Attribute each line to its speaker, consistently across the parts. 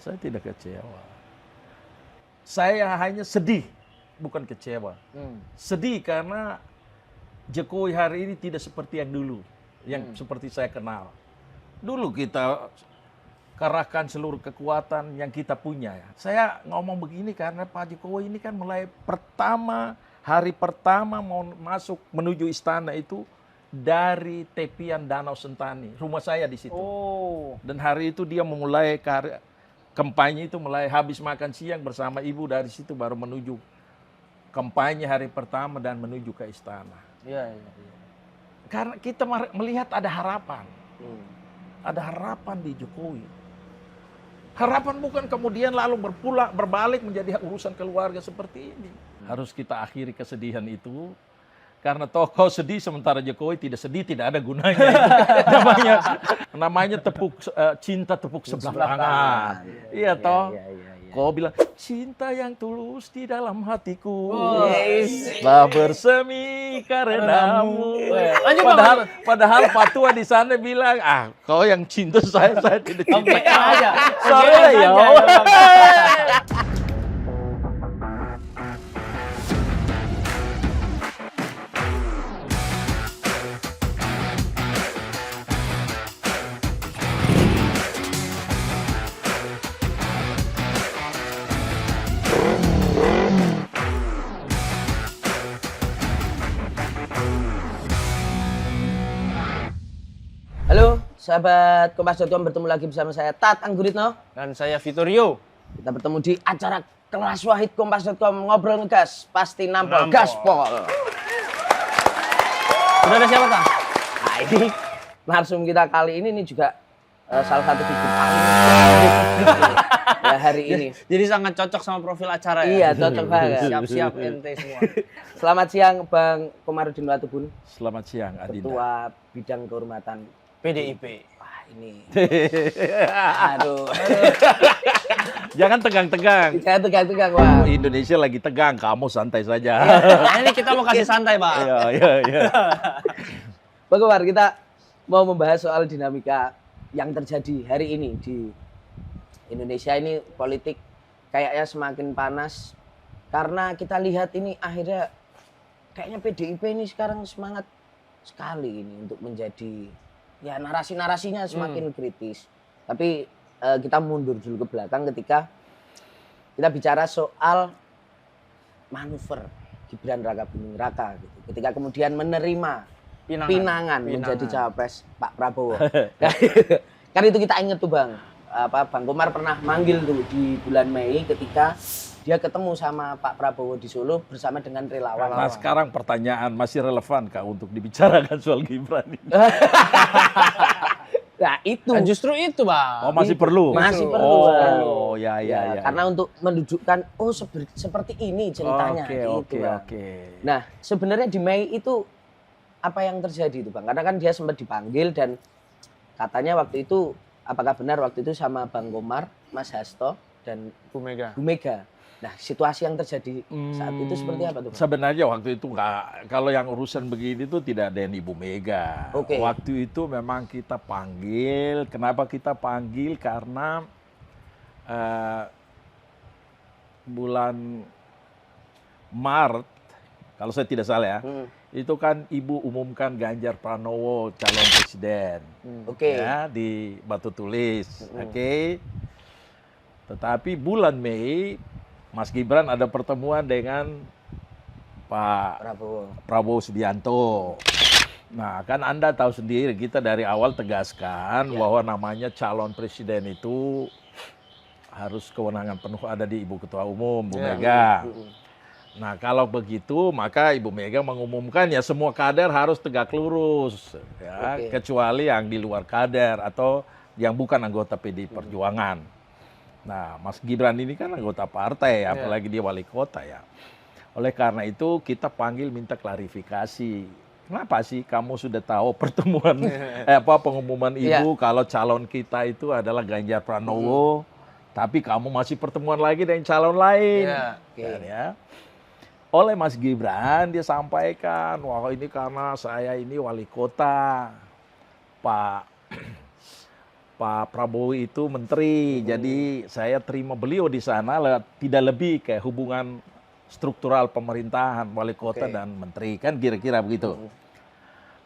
Speaker 1: Saya tidak kecewa. Saya hanya sedih, bukan kecewa. Sedih karena Jokowi hari ini tidak seperti yang dulu, yang seperti saya kenal. Dulu kita kerahkan seluruh kekuatan yang kita punya. Saya ngomong begini karena Pak Jokowi ini kan mulai hari pertama mau masuk menuju istana itu dari tepian Danau Sentani, rumah saya di situ. Dan hari itu dia memulai kampanye itu mulai habis makan siang bersama ibu, dari situ baru menuju kampanye hari pertama dan menuju ke istana.
Speaker 2: Iya.
Speaker 1: Karena kita melihat ada harapan. Ada harapan di Jokowi. Harapan bukan kemudian lalu berbalik menjadi urusan keluarga seperti ini. Harus kita akhiri kesedihan itu. Karena tokoh sedih sementara Jokowi tidak sedih, tidak ada gunanya. Namanya cinta tepuk sebelah tangan. Iya toh. Kau bilang cinta yang tulus di dalam hatiku, telah bersemi karenamu. Padahal Pak Tua di sana bilang, kau yang cinta saya tidak cinta.
Speaker 2: Aja.
Speaker 1: Sorry ya.
Speaker 3: Halo, sahabat Kompas.com, bertemu lagi bersama saya Tat Angguritno.
Speaker 2: Dan saya Vittorio.
Speaker 3: Kita bertemu di acara Kelas Wahid Kompas.com, ngobrol ngegas, pasti nampol, gaspol.
Speaker 2: Sudah ada siapa, Kang?
Speaker 3: Nah ini narsum kita kali ini juga salah satu figur ya hari ini.
Speaker 2: Jadi sangat cocok sama profil acara ya?
Speaker 3: Iya, cocok banget.
Speaker 2: Siap-siap ente semua.
Speaker 3: Selamat siang Bang Komarudin Watubun.
Speaker 1: Selamat siang Adinda.
Speaker 3: Ketua Bidang Kehormatan
Speaker 2: PDIP.
Speaker 3: Wah ini. Aduh.
Speaker 1: Jangan tegang-tegang.
Speaker 3: Jangan tegang-tegang, Bang.
Speaker 1: Indonesia lagi tegang, kamu santai saja.
Speaker 2: Nah, ini kita mau kasih santai, Pak.
Speaker 1: Iya.
Speaker 3: Bang Komar, kita mau membahas soal dinamika yang terjadi hari ini di Indonesia ini. Politik kayaknya semakin panas karena kita lihat ini akhirnya kayaknya PDIP ini sekarang semangat sekali ini untuk menjadi, ya narasi-narasinya semakin kritis. Tapi kita mundur dulu ke belakang ketika kita bicara soal manuver Gibran Raka Buming Raka gitu. Ketika kemudian menerima pinangan menjadi cawapres Pak Prabowo. Kan itu kita ingat tuh Bang. Bang Komar pernah manggil tuh di bulan Mei ketika dia ketemu sama Pak Prabowo di Solo bersama dengan relawan.
Speaker 1: Nah sekarang pertanyaan, masih relevan Kak untuk dibicarakan soal Gibran ini?
Speaker 3: Nah itu.
Speaker 2: Nah, justru itu Bang.
Speaker 1: Oh masih perlu?
Speaker 3: Masih perlu.
Speaker 1: Oh ya.
Speaker 3: Karena untuk menunjukkan, seperti ini ceritanya.
Speaker 1: Oke.
Speaker 3: Nah sebenarnya di Mei itu apa yang terjadi itu Bang? Karena kan dia sempat dipanggil dan katanya waktu itu, apakah benar waktu itu sama Bang Komar, Mas Hasto, dan
Speaker 2: Bu Mega.
Speaker 3: Nah, situasi yang terjadi saat itu seperti apa tuh Bang?
Speaker 1: Sebenarnya waktu itu kalau yang urusan begini tuh tidak ada yang Ibu Mega. Waktu itu memang kita panggil. Kenapa kita panggil? Karena bulan Maret, kalau saya tidak salah ya, itu kan Ibu umumkan Ganjar Pranowo calon presiden. Ya, di Batu Tulis. Tetapi bulan Mei Mas Gibran ada pertemuan dengan Pak Prabowo Subianto. Nah, kan Anda tahu sendiri, kita dari awal tegaskan bahwa namanya calon presiden itu harus kewenangan penuh ada di Ibu Ketua Umum, Bu Mega. Nah, kalau begitu maka Ibu Mega mengumumkan ya semua kader harus tegak lurus, ya, kecuali yang di luar kader atau yang bukan anggota PDI Perjuangan. Nah, Mas Gibran ini kan anggota partai, apalagi dia wali kota ya. Oleh karena itu kita panggil minta klarifikasi. Kenapa sih kamu sudah tahu pertemuan pengumuman Ibu kalau calon kita itu adalah Ganjar Pranowo, tapi kamu masih pertemuan lagi dengan calon lain. Ya. Oleh Mas Gibran dia sampaikan, wah ini karena saya ini wali kota, Pak Pak Prabowo itu menteri, jadi saya terima beliau di sana tidak lebih kayak hubungan struktural pemerintahan, wali kota dan menteri, kan kira-kira begitu.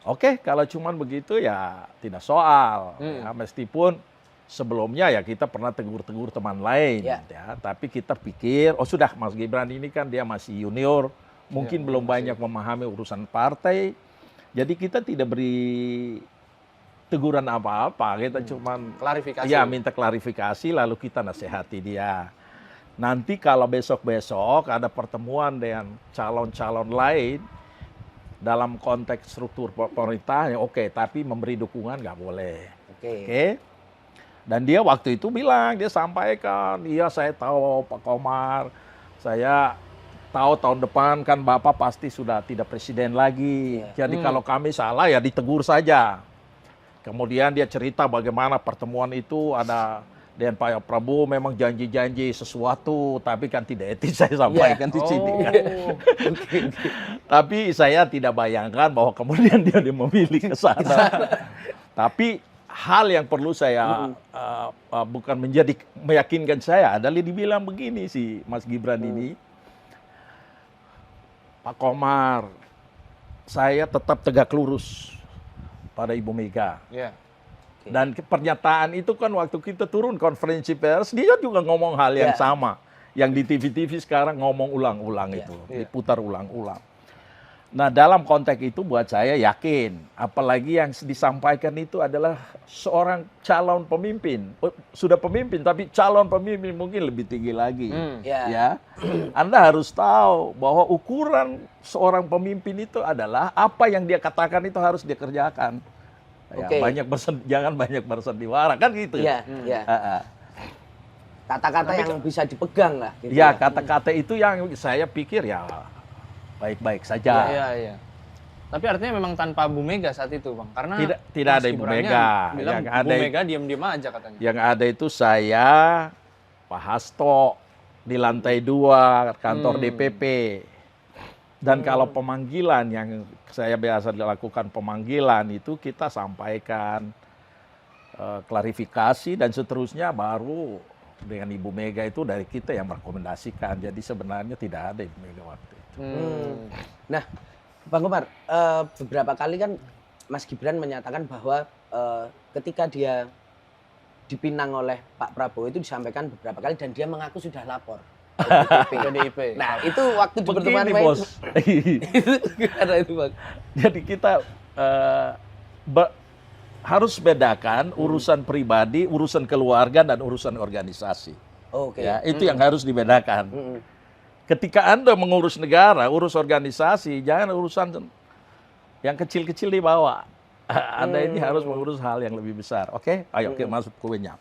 Speaker 1: Oke, kalau cuman begitu ya tidak soal, ya, meskipun sebelumnya ya kita pernah tegur-tegur teman lain, ya, tapi kita pikir, oh sudah Mas Gibran ini kan dia masih junior, mungkin belum banyak memahami urusan partai, jadi kita tidak beri teguran apa-apa, kita cuman
Speaker 2: klarifikasi.
Speaker 1: Ya, minta klarifikasi lalu kita nasihati dia. Nanti kalau besok-besok ada pertemuan dengan calon-calon lain dalam konteks struktur pemerintahan, oke, tapi memberi dukungan nggak boleh. Oke. Dan dia waktu itu bilang, dia sampaikan, iya saya tahu Pak Komar, saya tahu tahun depan kan Bapak pasti sudah tidak presiden lagi. Jadi kalau kami salah ya ditegur saja. Kemudian dia cerita bagaimana pertemuan itu ada dengan Pak Prabowo memang janji-janji sesuatu, tapi kan tidak etis saya sampaikan di sini. Tapi saya tidak bayangkan bahwa kemudian dia memilih ke sana. Tapi hal yang perlu saya bukan menjadi meyakinkan saya adalah dibilang begini si Mas Gibran ini, Pak Komar, saya tetap tegak lurus pada Ibu Mega. Dan pernyataan itu kan waktu kita turun konferensi pers, dia juga ngomong hal yang sama. Yang di TV-TV sekarang ngomong ulang-ulang itu, diputar ulang-ulang. Nah dalam konteks itu buat saya yakin, apalagi yang disampaikan itu adalah seorang calon pemimpin. Sudah pemimpin, tapi calon pemimpin mungkin lebih tinggi lagi. Ya, Anda harus tahu bahwa ukuran seorang pemimpin itu adalah apa yang dia katakan itu harus dia kerjakan. Ya, jangan banyak bersandiwara kan gitu.
Speaker 3: Kata-kata yang bisa dipegang lah. Gitu
Speaker 1: ya, kata-kata itu yang saya pikir ya baik-baik saja.
Speaker 2: Iya. Tapi artinya memang tanpa Bu Mega saat itu, Bang. Karena
Speaker 1: tidak ada Ibu Mega.
Speaker 2: Bilang
Speaker 1: yang
Speaker 2: Bu Mega diam-diam aja katanya.
Speaker 1: Yang ada itu saya, Pak Hasto di lantai 2 kantor DPP. Dan kalau pemanggilan yang saya biasa dilakukan pemanggilan itu kita sampaikan klarifikasi dan seterusnya, baru dengan Ibu Mega itu dari kita yang merekomendasikan. Jadi sebenarnya tidak ada Ibu Mega waktu itu.
Speaker 3: Nah, Bang Komar, beberapa kali kan Mas Gibran menyatakan bahwa ketika dia dipinang oleh Pak Prabowo itu disampaikan beberapa kali dan dia mengaku sudah lapor ke PDIP. Nah, itu waktu di pertemuan
Speaker 1: Bos.
Speaker 3: Itu gimana itu, Bang?
Speaker 1: Jadi kita harus bedakan urusan pribadi, urusan keluarga, dan urusan organisasi. Ya, itu yang harus dibedakan. Ketika Anda mengurus negara, urus organisasi, jangan urusan yang kecil-kecil dibawa. Anda ini harus mengurus hal yang lebih besar. Oke? Ayo kita masuk kuenya.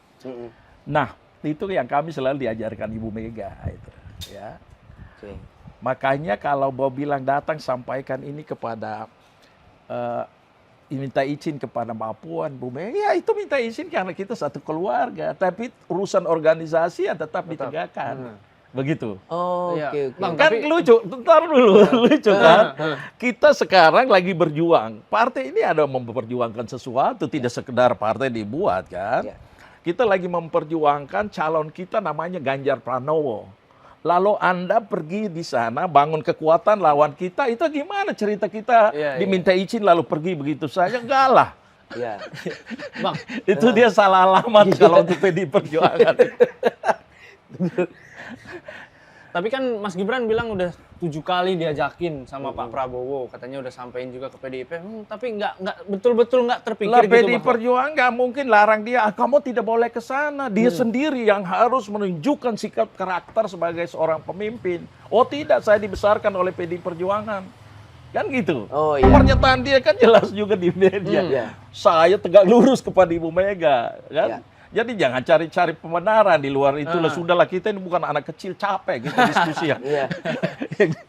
Speaker 1: Nah, itu yang kami selalu diajarkan Ibu Mega. Itu, ya. Makanya kalau mau bilang datang sampaikan ini kepada minta izin kepada Mbak Puan, Bu Mega, ya itu minta izin karena kita satu keluarga. Tapi urusan organisasi ya tetap ditegakkan. Begitu.
Speaker 2: Bang,
Speaker 1: kan
Speaker 2: tapi
Speaker 1: lucu, bentar dulu, lucu kan? Kita sekarang lagi berjuang. Partai ini ada memperjuangkan sesuatu, tidak sekedar partai dibuat kan? Kita lagi memperjuangkan calon kita namanya Ganjar Pranowo. Lalu Anda pergi di sana bangun kekuatan lawan kita, itu gimana cerita kita diminta izin lalu pergi begitu saja? Enggak lah.
Speaker 2: Bang,
Speaker 1: itu dia salah alamat kalau untuk PDI Perjuangan.
Speaker 2: Tapi kan Mas Gibran bilang udah 7 kali diajakin sama Pak Prabowo, katanya udah sampein juga ke PDIP, tapi nggak betul-betul nggak terpikir
Speaker 1: lah,
Speaker 2: gitu.
Speaker 1: PDI Perjuangan nggak mungkin larang dia, kamu tidak boleh ke sana. Dia sendiri yang harus menunjukkan sikap karakter sebagai seorang pemimpin. Oh tidak, saya dibesarkan oleh PDI Perjuangan. Kan gitu. Pernyataan dia kan jelas juga di media. Saya tegak lurus kepada Ibu Mega, kan? Jadi jangan cari-cari pembenaran di luar itu. Sudahlah, kita ini bukan anak kecil, capek gitu diskusi ya.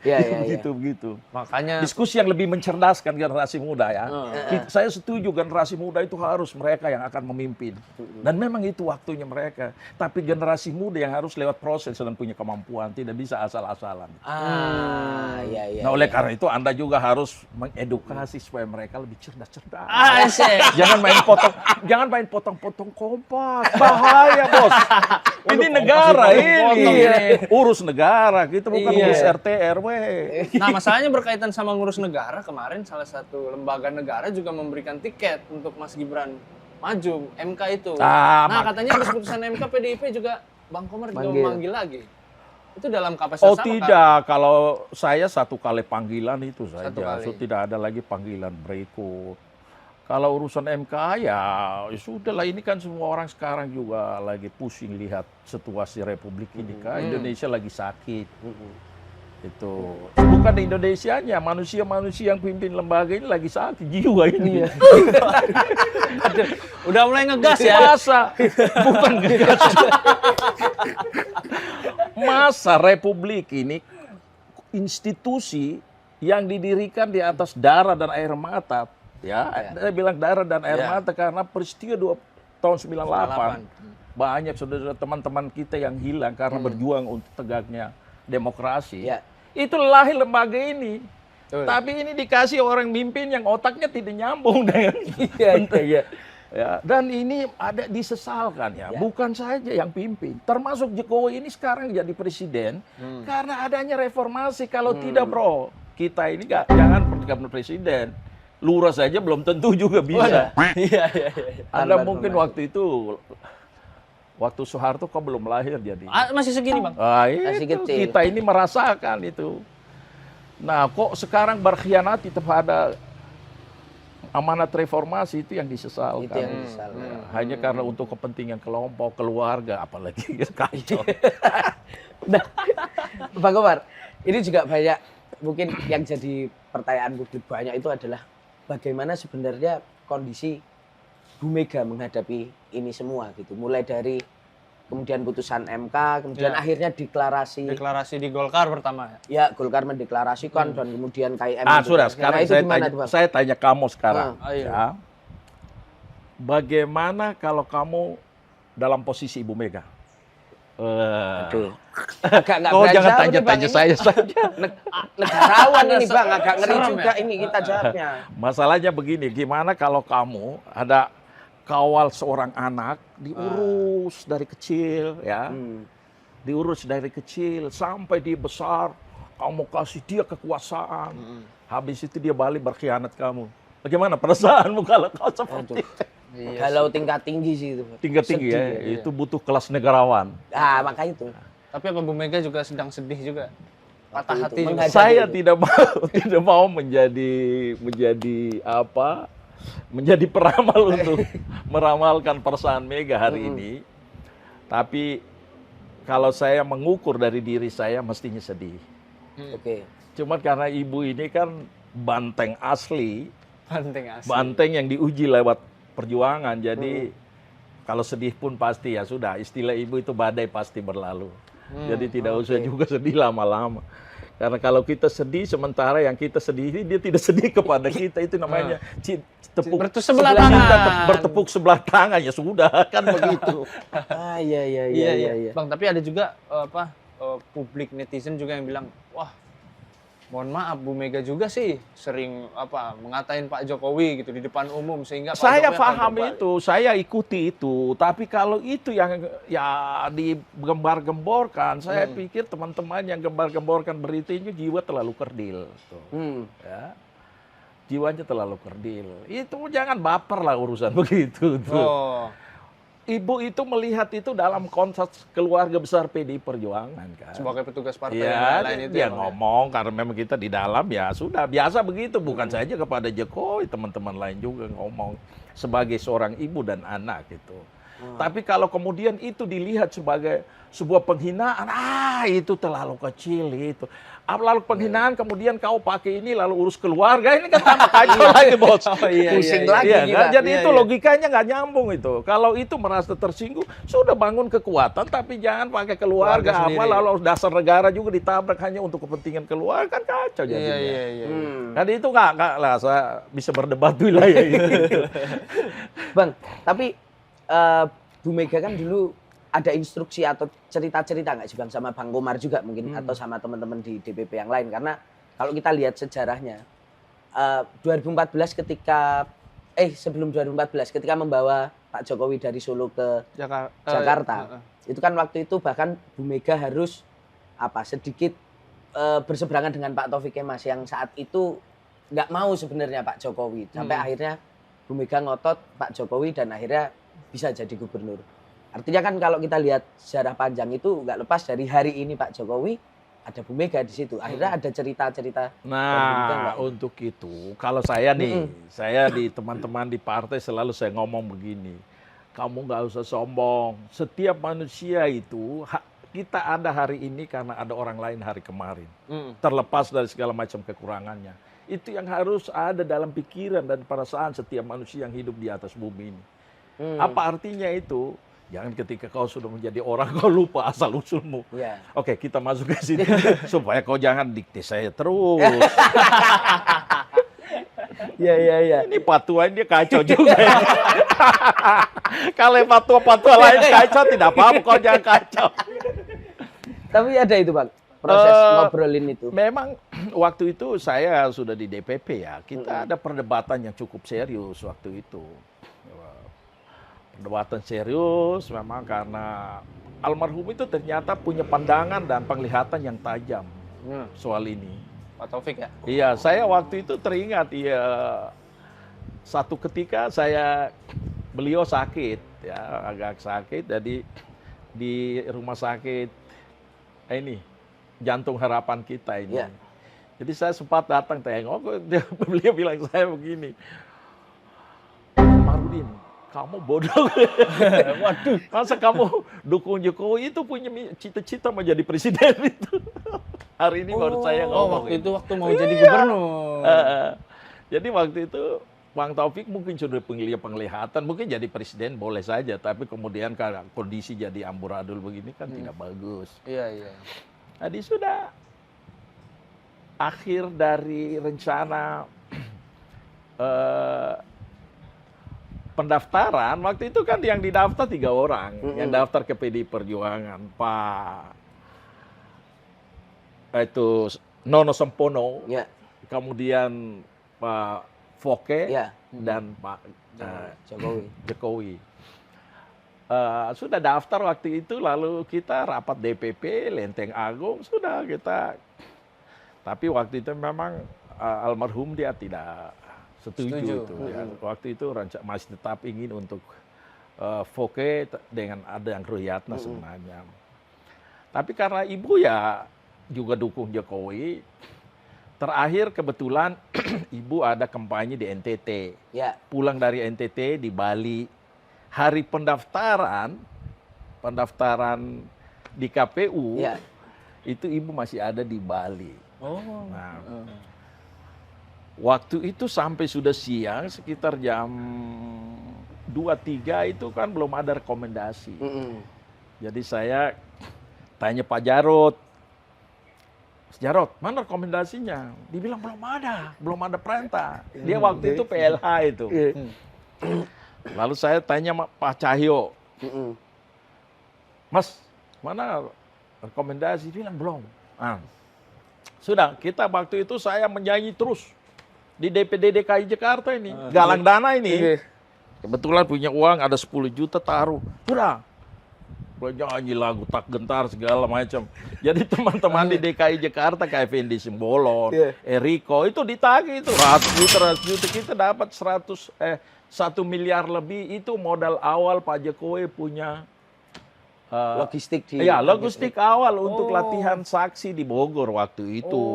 Speaker 3: Iya, iya, iya.
Speaker 1: Begitu.
Speaker 2: Makanya
Speaker 1: Diskusi yang lebih mencerdaskan generasi muda ya. Saya setuju generasi muda itu harus mereka yang akan memimpin. Dan memang itu waktunya mereka. Tapi generasi muda yang harus lewat proses dan punya kemampuan, tidak bisa asal-asalan.
Speaker 3: Iya, iya.
Speaker 1: Nah, oleh karena itu Anda juga harus mengedukasi supaya mereka lebih cerdas-cerdas.
Speaker 2: asik.
Speaker 1: Jangan main potong-potong kompak. Bahaya, Bos. Ini negara ini. Urus negara, kita bukan urus RT RW.
Speaker 2: Nah, masalahnya berkaitan sama ngurus negara, kemarin salah satu lembaga negara juga memberikan tiket untuk Mas Gibran maju MK itu. Nah, katanya habis putusan MK PDIP juga Bang Komar juga memanggil lagi. Itu dalam kapasitas apa?
Speaker 1: Tidak, kalau saya satu kali panggilan itu saja.
Speaker 2: Satu kali.
Speaker 1: So, tidak ada lagi panggilan berikut. Kalau urusan MK ya sudahlah, ini kan semua orang sekarang juga lagi pusing lihat situasi Republik ini kan. Indonesia lagi sakit. Itu bukan di Indonesianya, manusia-manusia yang pimpin lembaga ini lagi sakit jiwa ini.
Speaker 2: Aduh, udah mulai ngegas ya.
Speaker 1: Masa bukan ngegas. Masa Republik ini institusi yang didirikan di atas darah dan air mata. Ya, saya bilang darah dan air mata karena peristiwa tahun 98. Banyak saudara teman-teman kita yang hilang karena berjuang untuk tegaknya demokrasi. Itu lahir lembaga ini. Tapi ini dikasih orang mimpin yang otaknya tidak nyambung dengan ya, dan ini ada disesalkan ya. Bukan saja yang pimpin, termasuk Jokowi ini sekarang jadi presiden karena adanya reformasi. Kalau tidak, bro, kita ini jangan presiden. Lurah saja belum tentu juga bisa. Anda mungkin waktu itu, waktu Soeharto kok belum lahir jadi.
Speaker 2: Masih segini, Bang.
Speaker 3: Masih kecil.
Speaker 1: Kita ini merasakan itu. Nah, kok sekarang berkhianati terhadap amanat reformasi, itu yang disesalkan.
Speaker 3: Itu yang disesalkan.
Speaker 1: Hanya karena untuk kepentingan kelompok, keluarga, apalagi kacau.
Speaker 3: Nah, Bang Komar, ini juga banyak mungkin yang jadi pertanyaan publik banyak itu adalah bagaimana sebenarnya kondisi Bu Mega menghadapi ini semua gitu. Mulai dari kemudian putusan MK, kemudian akhirnya deklarasi.
Speaker 2: Deklarasi di Golkar pertama.
Speaker 3: Ya, Golkar mendeklarasikan dan kemudian KIM.
Speaker 1: Sudah, sekarang
Speaker 3: nah,
Speaker 1: saya tanya kamu sekarang. Ya. Bagaimana kalau kamu dalam posisi Ibu Mega?
Speaker 3: Aduh.
Speaker 1: Kau jangan tanya-tanya saya saja.
Speaker 3: Negarawan ini, Bang, agak ngeri juga ini kita jawabnya.
Speaker 1: Masalahnya begini, gimana kalau kamu ada kawal seorang anak diurus dari kecil ya. Diurus dari kecil sampai dia besar, kamu kasih dia kekuasaan. Habis itu dia balik berkhianat kamu. Bagaimana perasaanmu kalau kau seperti itu?
Speaker 3: Kalau tingkat tinggi sih itu.
Speaker 1: Tingkat tinggi ya, itu butuh kelas negarawan.
Speaker 3: Ah, maka itu.
Speaker 2: Tapi apa Bu Mega juga sedang sedih juga? Patah hati juga.
Speaker 1: Saya tidak mau menjadi peramal untuk meramalkan perasaan Mega hari ini. Tapi kalau saya mengukur dari diri saya mestinya sedih. Cuma karena ibu ini kan banteng asli. Banteng yang diuji lewat perjuangan. Jadi kalau sedih pun pasti ya sudah, istilah ibu itu badai pasti berlalu. Jadi tidak usah juga sedih lama-lama. Karena kalau kita sedih sementara yang kita sedih ini dia tidak sedih kepada kita, itu namanya bertepuk sebelah tangan, ya sudah kan begitu.
Speaker 3: Iya.
Speaker 2: Bang, tapi ada juga publik netizen juga yang bilang, wah, mohon maaf Bu Mega juga sih sering mengatain Pak Jokowi gitu di depan umum sehingga
Speaker 1: saya paham itu, saya ikuti itu. Tapi kalau itu yang ya digembar-gemborkan, saya pikir teman-teman yang gembar-gemborkan berita ini jiwa terlalu kerdil. Ya. Jiwanya terlalu kerdil. Itu jangan baper lah urusan begitu. Ibu itu melihat itu dalam konteks keluarga besar PDI Perjuangan kan.
Speaker 2: Sebagai petugas partai
Speaker 1: ya,
Speaker 2: yang lain itu
Speaker 1: dia ngomong karena memang kita di dalam ya sudah biasa begitu, bukan saja kepada Jokowi, teman-teman lain juga ngomong sebagai seorang ibu dan anak gitu. Tapi kalau kemudian itu dilihat sebagai sebuah penghinaan, itu terlalu kecil itu. Lalu penghinaan kemudian kau pakai ini lalu urus keluarga, ini kan tambah kacau lagi bos.
Speaker 3: Pusing lagi
Speaker 1: Iya,
Speaker 3: kita.
Speaker 1: kan? Jadi itu logikanya nggak nyambung itu. Kalau itu merasa tersinggung, sudah bangun kekuatan tapi jangan pakai keluarga apa lalu dasar negara juga ditabrak hanya untuk kepentingan keluarga, kan kacau jadinya. Kan itu nggak lah, saya bisa berdebat wilayah gitu.
Speaker 3: Bang, tapi Bu Mega kan dulu ada instruksi atau cerita-cerita nggak sih Bang sama Bang Komar juga mungkin atau sama teman-teman di DPP yang lain, karena kalau kita lihat sejarahnya 2014 ketika sebelum 2014 ketika membawa Pak Jokowi dari Solo ke Jakarta itu kan waktu itu bahkan Bu Mega harus sedikit berseberangan dengan Pak Taufik Kemas yang saat itu nggak mau sebenarnya Pak Jokowi sampai akhirnya Bu Mega ngotot Pak Jokowi dan akhirnya bisa jadi gubernur. Artinya kan kalau kita lihat sejarah panjang itu nggak lepas dari hari ini Pak Jokowi ada Bu Mega di situ. Akhirnya ada cerita-cerita.
Speaker 1: Nah, untuk itu kalau saya nih, saya di teman-teman di partai selalu saya ngomong begini. Kamu nggak usah sombong. Setiap manusia itu kita ada hari ini karena ada orang lain hari kemarin. Terlepas dari segala macam kekurangannya. Itu yang harus ada dalam pikiran dan perasaan setiap manusia yang hidup di atas bumi ini. Apa artinya itu? Jangan ketika kau sudah menjadi orang kau lupa asal usulmu. Oke, kita masuk ke sini supaya kau jangan dikte saya terus. Ini patuan dia kacau juga. Kalau patua lain kacau tidak apa-apa, kau jangan kacau.
Speaker 3: Tapi ada itu Bang, proses ngobrolin itu.
Speaker 1: Memang waktu itu saya sudah di DPP ya, kita ada perdebatan yang cukup serius waktu itu. Perdebatan serius memang karena almarhum itu ternyata punya pandangan dan penglihatan yang tajam soal ini.
Speaker 2: Pak Taufik ya?
Speaker 1: Iya, saya waktu itu teringat satu ketika beliau sakit ya, agak sakit, jadi di rumah sakit ini Jantung Harapan kita ini. Jadi saya sempat datang tengok, beliau bilang saya begini, Marudin, kamu bodoh. Waduh, masa kamu dukung Jokowi itu punya cita-cita menjadi presiden itu. Hari ini baru saya ngomong.
Speaker 2: Waktu mau jadi gubernur.
Speaker 1: Jadi waktu itu Bang Taufik mungkin sudah penglihatan, mungkin jadi presiden boleh saja, tapi kemudian karena kondisi jadi amburadul begini kan tidak bagus.
Speaker 2: Iya.
Speaker 1: Jadi sudah akhir dari rencana pendaftaran, waktu itu kan yang didaftar 3 orang, yang daftar ke PDI Perjuangan, Pak Nono Sempono, kemudian Pak Foke, dan Pak Jokowi. Sudah daftar waktu itu, lalu kita rapat DPP, Lenteng Agung, sudah kita. Tapi waktu itu memang almarhum dia tidak setuju. Itu, ya. Waktu itu masih tetap ingin untuk Foke dengan ada yang Ruyatna sebenarnya. Tapi karena ibu ya juga dukung Jokowi, terakhir kebetulan ibu ada kampanye di NTT. Pulang dari NTT di Bali, hari pendaftaran di KPU, itu ibu masih ada di Bali. Waktu itu sampai sudah siang, sekitar jam 2-3 itu kan belum ada rekomendasi. Jadi saya tanya Pak Jarod, mana rekomendasinya? Dibilang belum ada perintah. Dia waktu itu PLH itu. Lalu saya tanya Pak Cahyo, Mas, mana rekomendasi? Dia bilang belum. Sudah, kita waktu itu saya menyanyi terus di DPD DKI Jakarta ini, galang dana ini. Kebetulan punya uang ada 10 juta taruh. Sudah, nyanyi lagu Tak Gentar segala macam. Jadi teman-teman di DKI Jakarta kayak Fendi Simbolon, Eriko itu ditagih itu 100 juta kita dapat 1 miliar lebih. Itu modal awal Pak Jokowi punya
Speaker 3: logistik
Speaker 1: logistik awal untuk latihan saksi di Bogor waktu itu.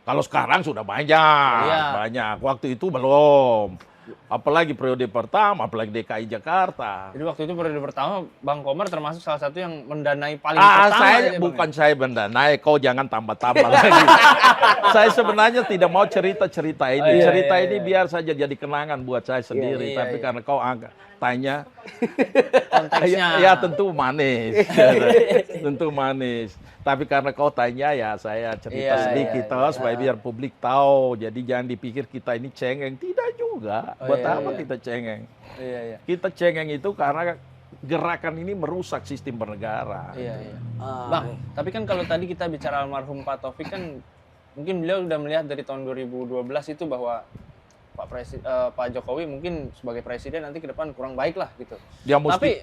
Speaker 1: Kalau sekarang sudah banyak. Waktu itu belum. Apalagi periode pertama, apalagi DKI Jakarta.
Speaker 2: Jadi waktu itu periode pertama Bang Komar termasuk salah satu yang mendanai paling pertama.
Speaker 1: Saya mendanai, kau jangan tambah-tambah lagi. Saya sebenarnya tidak mau cerita-cerita ini. Cerita ini biar saja jadi kenangan buat saya sendiri. Tapi karena kau tanya,
Speaker 2: konteksnya.
Speaker 1: Ya tentu manis. Tentu manis. Tapi karena kau tanya ya saya cerita sedikit supaya biar publik tahu. Jadi jangan dipikir kita ini cengeng. Tidak juga. Buat apa kita cengeng? Kita cengeng itu karena gerakan ini merusak sistem bernegara.
Speaker 2: Bang, tapi kan kalau tadi kita bicara almarhum Pak Taufik kan mungkin beliau sudah melihat dari tahun 2012 itu bahwa Pak Jokowi mungkin sebagai presiden nanti ke depan kurang baik lah gitu.
Speaker 1: Dia mesti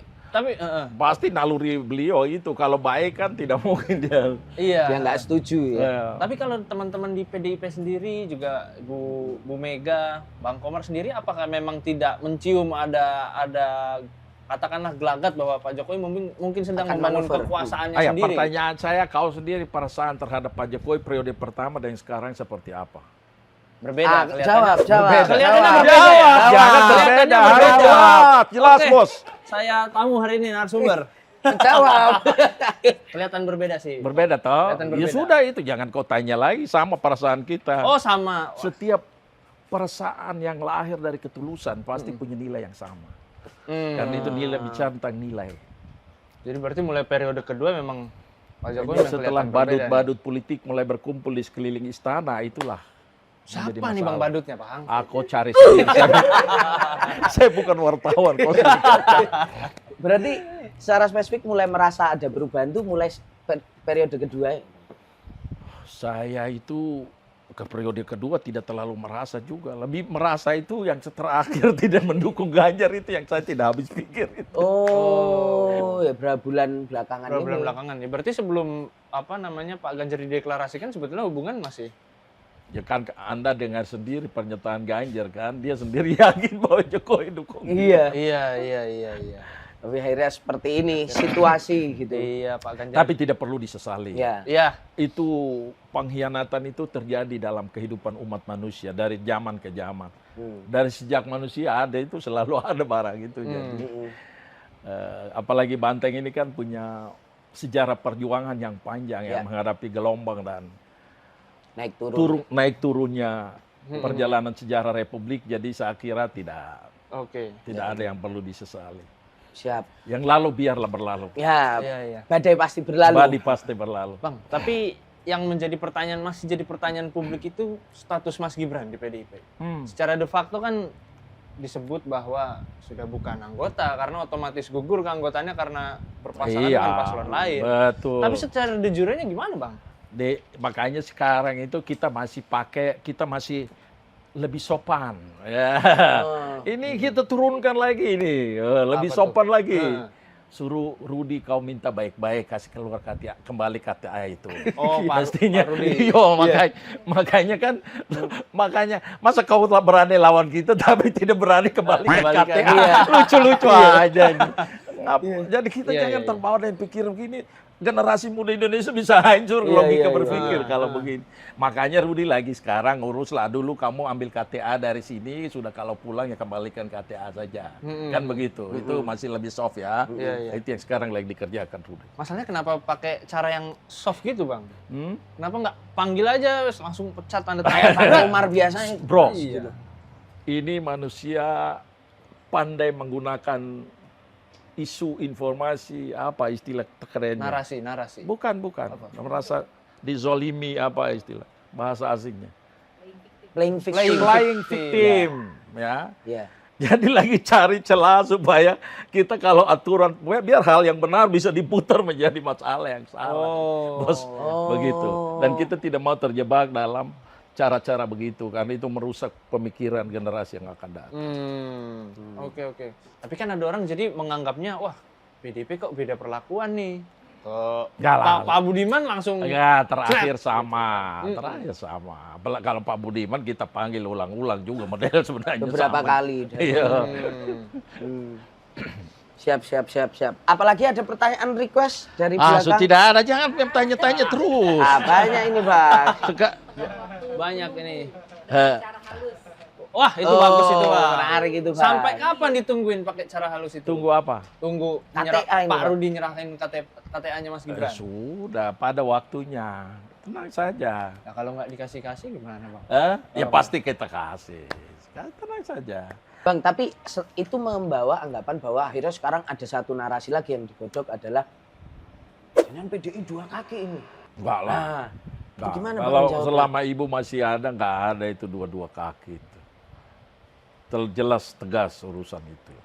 Speaker 1: pasti naluri beliau itu kalau baik kan tidak mungkin dia.
Speaker 3: Dia nggak setuju ya.
Speaker 2: Tapi kalau teman-teman di PDIP sendiri juga Bu Mega, Bang Komar sendiri apakah memang tidak mencium ada katakanlah gelagat bahwa Pak Jokowi mungkin sedang membangun kekuasaannya sendiri?
Speaker 1: Pertanyaan saya, kau sendiri perasaan terhadap Pak Jokowi periode pertama dan sekarang seperti apa?
Speaker 2: Berbeda.
Speaker 3: Jawab.
Speaker 2: Kelihatannya
Speaker 1: Jangan berbeda. Jawab. Jelas, Bos.
Speaker 2: Saya tamu hari ini narasumber.
Speaker 3: Jawab.
Speaker 2: Kelihatan berbeda sih.
Speaker 1: Berbeda toh?
Speaker 2: Berbeda.
Speaker 1: Ya sudah itu, jangan kau tanya lagi, sama perasaan kita.
Speaker 2: Oh, sama.
Speaker 1: Setiap perasaan yang lahir dari ketulusan pasti punya nilai yang sama. Karena itu nilai bicara tentang nilai.
Speaker 2: Jadi berarti mulai periode kedua memang Pak Jokowi
Speaker 1: setelah badut-badut politik mulai berkumpul di sekeliling istana, itulah.
Speaker 2: Siapa nih Bang badutnya, Pak Hang?
Speaker 1: Aku cari sendiri. Saya bukan wartawan.
Speaker 3: Berarti secara spesifik mulai merasa ada perubahan tuh mulai periode kedua.
Speaker 1: Saya itu ke periode kedua tidak terlalu merasa juga. Lebih merasa itu yang terakhir tidak mendukung Ganjar itu yang saya tidak habis pikir itu.
Speaker 3: Ya berapa bulan belakangan ini.
Speaker 2: Bulan belakangan ya. Berarti sebelum Pak Ganjar dideklarasikan sebetulnya hubungan masih.
Speaker 1: Ya kan Anda dengar sendiri pernyataan Ganjar kan, dia sendiri yakin bahwa Jokowi dukung.
Speaker 2: Iya.
Speaker 3: Tapi akhirnya seperti ini situasi gitu.
Speaker 2: Iya Pak Ganjar.
Speaker 1: Tapi tidak perlu disesali.
Speaker 2: Iya.
Speaker 1: Itu pengkhianatan itu terjadi dalam kehidupan umat manusia dari zaman ke zaman. Dari sejak manusia ada itu selalu ada barang itu. Jadi apalagi Banteng ini kan punya sejarah perjuangan yang panjang yang menghadapi gelombang dan naik turunnya perjalanan sejarah Republik. Jadi saya kira tidak ada yang perlu disesali.
Speaker 3: Siap.
Speaker 1: Yang lalu biarlah berlalu.
Speaker 3: Ya. Badai pasti berlalu.
Speaker 1: Badai pasti berlalu.
Speaker 2: Bang, tapi yang masih jadi pertanyaan publik itu status Mas Gibran di PDIP. Secara de facto kan disebut bahwa sudah bukan anggota karena otomatis gugur keanggotaannya karena berpasangan dengan paslon lain.
Speaker 1: Betul.
Speaker 2: Tapi secara de jure-nya gimana, Bang?
Speaker 1: Makanya sekarang itu kita masih lebih sopan. Ya. Ini kita turunkan lagi ini, lebih sopan lagi. Suruh Rudi kau minta baik-baik kasih keluar kembali KTA itu.
Speaker 2: Oh,
Speaker 1: pastinya. Makanya masa kau telah berani lawan kita tapi tidak berani kembali ke KTA. Lucu-lucu aja. Jadi kita jangan terbawa dengan pikiran begini. Generasi muda Indonesia bisa hancur logika berpikir kalau begini. Makanya Rudi lagi sekarang uruslah dulu, kamu ambil KTA dari sini, sudah kalau pulang ya kembalikan KTA saja. Kan begitu. Itu masih lebih soft ya. Itu yang sekarang lagi dikerjakan Rudi.
Speaker 2: Masalahnya kenapa pakai cara yang soft gitu, Bang? Kenapa nggak panggil aja langsung pecat tanda tangan
Speaker 3: Komar biasanya.
Speaker 1: Bro, ini manusia pandai menggunakan isu, informasi, apa istilah kerennya?
Speaker 2: Narasi.
Speaker 1: Bukan. Merasa dizolimi, apa istilah bahasa asingnya?
Speaker 3: Playing
Speaker 1: victim. Ya. Jadi lagi cari celah supaya kita kalau aturan, biar hal yang benar bisa diputar menjadi masalah yang salah. Bos, begitu. Dan kita tidak mau terjebak dalam cara-cara begitu, karena itu merusak pemikiran generasi yang akan datang.
Speaker 2: Oke. Tapi kan ada orang jadi menganggapnya, wah PDIP kok beda perlakuan nih. Pak Budiman langsung.
Speaker 1: Terakhir sama. Kalau Pak Budiman kita panggil ulang-ulang juga model sebenarnya.
Speaker 3: Beberapa kali.
Speaker 1: Iya.
Speaker 3: Siap. Apalagi ada pertanyaan request dari belakang.
Speaker 1: Tidak ada, jangan tanya-tanya terus.
Speaker 3: Apanya ini, Bang?
Speaker 2: Banyak ini. Wah, itu bagus itu, Bang.
Speaker 3: Menarik itu, Bang.
Speaker 2: Sampai kapan ditungguin pakai cara halus itu?
Speaker 1: Tunggu apa?
Speaker 2: Tunggu
Speaker 3: KTA ini,
Speaker 2: Pak
Speaker 3: Bang.
Speaker 2: Rudi nyerahin KTA-nya Mas Gibran.
Speaker 1: Sudah, pada waktunya. Tenang saja.
Speaker 2: Nah, kalau nggak dikasih-kasih gimana, Bang?
Speaker 1: Ya pasti kita kasih. Tenang saja.
Speaker 3: Bang, tapi itu membawa anggapan bahwa akhirnya sekarang ada satu narasi lagi yang digodok adalah jangan PDI dua kaki ini.
Speaker 1: Enggak lah.
Speaker 3: Nah,
Speaker 1: Nah,
Speaker 3: gimana Bang
Speaker 1: kalau
Speaker 3: jawabnya?
Speaker 1: selama ibu masih ada, nggak ada itu dua-dua kaki itu. Jelas tegas urusan itu.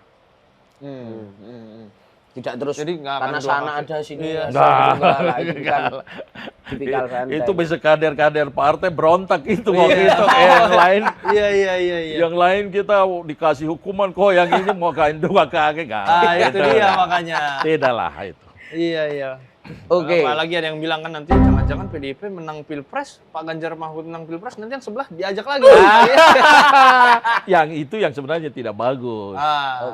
Speaker 3: Tidak terus
Speaker 2: Jadi nggak akan
Speaker 3: karena
Speaker 2: dua
Speaker 3: sana
Speaker 2: kaki.
Speaker 3: ada sini
Speaker 2: Iya.
Speaker 3: ada,
Speaker 1: Nggak.
Speaker 3: enggak lah, itu bukan tipikal santai.
Speaker 1: Itu bisa kader-kader partai berontak itu waktu itu. Yang lain,
Speaker 2: Iya.
Speaker 1: yang lain kita dikasih hukuman kok, yang ini mau kain dua kaki nggak.
Speaker 2: Itu dia makanya.
Speaker 1: Tidak lah itu.
Speaker 2: Iya.
Speaker 3: Oke.
Speaker 2: Apalagi ada yang bilang kan nanti jangan-jangan PDIP menang Pilpres, Pak Ganjar Mahfud menang Pilpres, nanti yang sebelah diajak lagi.
Speaker 1: Yang itu yang sebenarnya tidak bagus.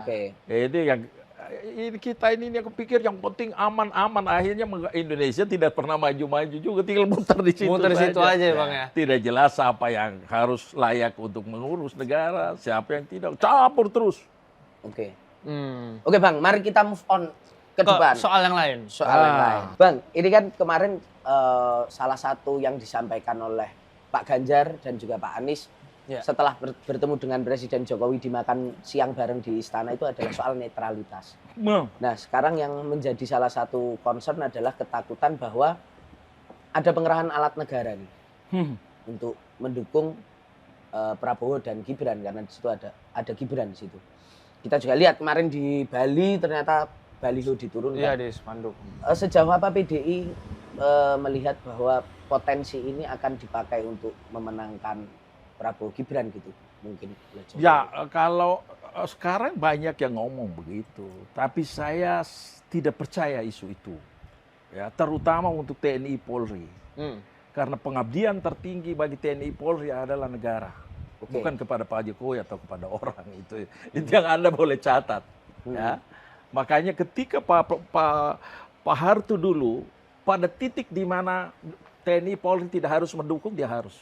Speaker 3: Oke.
Speaker 1: Itu yang ini kita ini yang kepikir yang penting aman-aman, akhirnya Indonesia tidak pernah maju-maju juga, tinggal muter di situ.
Speaker 2: Muter di situ
Speaker 1: saja.
Speaker 2: aja ya, Bang, ya.
Speaker 1: Tidak jelas apa yang harus layak untuk mengurus negara, siapa yang tidak, campur terus.
Speaker 3: Oke.
Speaker 2: Hmm.
Speaker 3: Oke, Bang, mari kita move on ke depan.
Speaker 2: Soal yang lain.
Speaker 3: Soal yang lain. Bang, ini kan kemarin salah satu yang disampaikan oleh Pak Ganjar dan juga Pak Anies setelah bertemu dengan Presiden Jokowi di makan siang bareng di istana itu adalah soal netralitas. Nah, sekarang yang menjadi salah satu concern adalah ketakutan bahwa ada pengerahan alat negara nih untuk mendukung Prabowo dan Gibran, karena di situ ada Gibran di situ. Kita juga lihat kemarin di Bali ternyata baliho diturunkan.
Speaker 2: Iya, di spanduk.
Speaker 3: Sejauh apa PDI melihat bahwa potensi ini akan dipakai untuk memenangkan Prabowo Gibran gitu mungkin?
Speaker 1: Ya, kalau sekarang banyak yang ngomong begitu, tapi saya tidak percaya isu itu. Ya, terutama untuk TNI Polri. Karena pengabdian tertinggi bagi TNI Polri adalah negara. Bukan kepada Pak Jokowi atau kepada orang itu. Itu yang Anda boleh catat. Ya. Makanya ketika Pak Harto dulu pada titik di mana TNI Polri tidak harus mendukung, dia harus.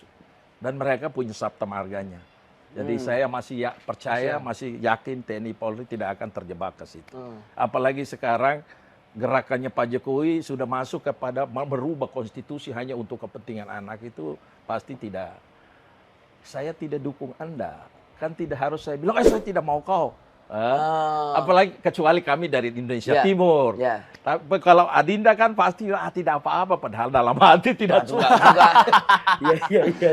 Speaker 1: Dan mereka punya sabta marganya. Jadi saya masih percaya, masih yakin TNI Polri tidak akan terjebak ke situ. Apalagi sekarang gerakannya Pak Jokowi sudah masuk kepada merubah konstitusi hanya untuk kepentingan anak, itu pasti tidak. Saya tidak dukung Anda. Kan tidak harus saya bilang, saya tidak mau kau. Apalagi kecuali kami dari Indonesia Timur. Tapi kalau Adinda kan pasti tidak apa-apa, padahal dalam hati tidak suka.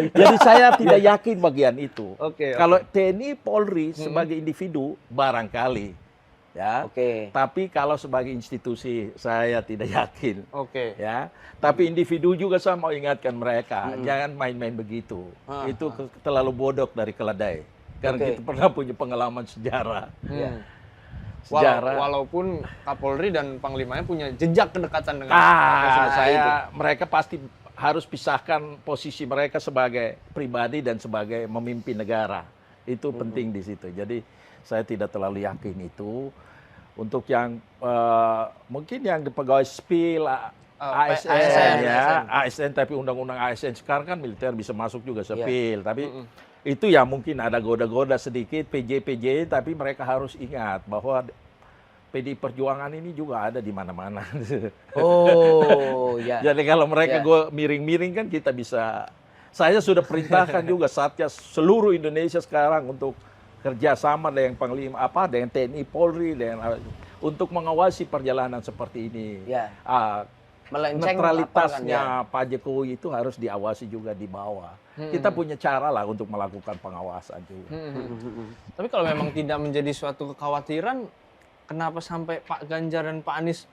Speaker 1: Jadi saya tidak yakin bagian itu. Kalau TNI Polri sebagai individu barangkali, ya. Tapi kalau sebagai institusi saya tidak yakin. Ya. Tapi individu juga saya mau ingatkan mereka, jangan main-main begitu. Itu terlalu bodoh dari keledai. Karena kita pernah punya pengalaman sejarah.
Speaker 2: Walaupun Kapolri dan Panglimanya punya jejak kedekatan dengan
Speaker 1: mereka pasti harus pisahkan posisi mereka sebagai pribadi dan sebagai memimpin negara. Itu penting di situ. Jadi saya tidak terlalu yakin itu. Untuk yang mungkin yang pegawai sipil, ASN ya, ASN, tapi undang-undang ASN sekarang kan militer bisa masuk juga sipil, tapi itu ya mungkin ada goda-goda sedikit PJ, tapi mereka harus ingat bahwa PDI Perjuangan ini juga ada di mana-mana. Jadi kalau mereka miring-miring kan kita bisa. Saya sudah perintahkan juga Satgas seluruh Indonesia sekarang untuk kerjasama dengan Panglima dengan TNI Polri untuk mengawasi perjalanan seperti ini. Netralitasnya Pak Jokowi itu harus diawasi juga di bawah. Kita punya cara lah untuk melakukan pengawasan juga.
Speaker 2: Tapi kalau memang tidak menjadi suatu kekhawatiran, kenapa sampai Pak Ganjar dan Pak Anies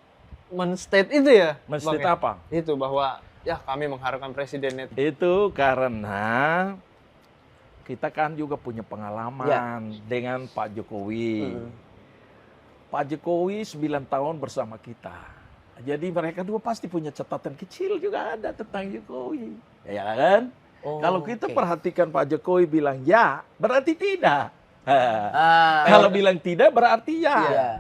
Speaker 2: men-state itu ya?
Speaker 1: Men-state apa?
Speaker 2: Itu bahwa kami mengharapkan presiden
Speaker 1: itu karena kita kan juga punya pengalaman dengan Pak Jokowi. Pak Jokowi 9 tahun bersama kita. Jadi mereka dua pasti punya catatan kecil juga ada tentang Jokowi. Ya kan? Kalau kita perhatikan Pak Jokowi bilang ya, berarti tidak. Kalau bilang tidak, berarti ya.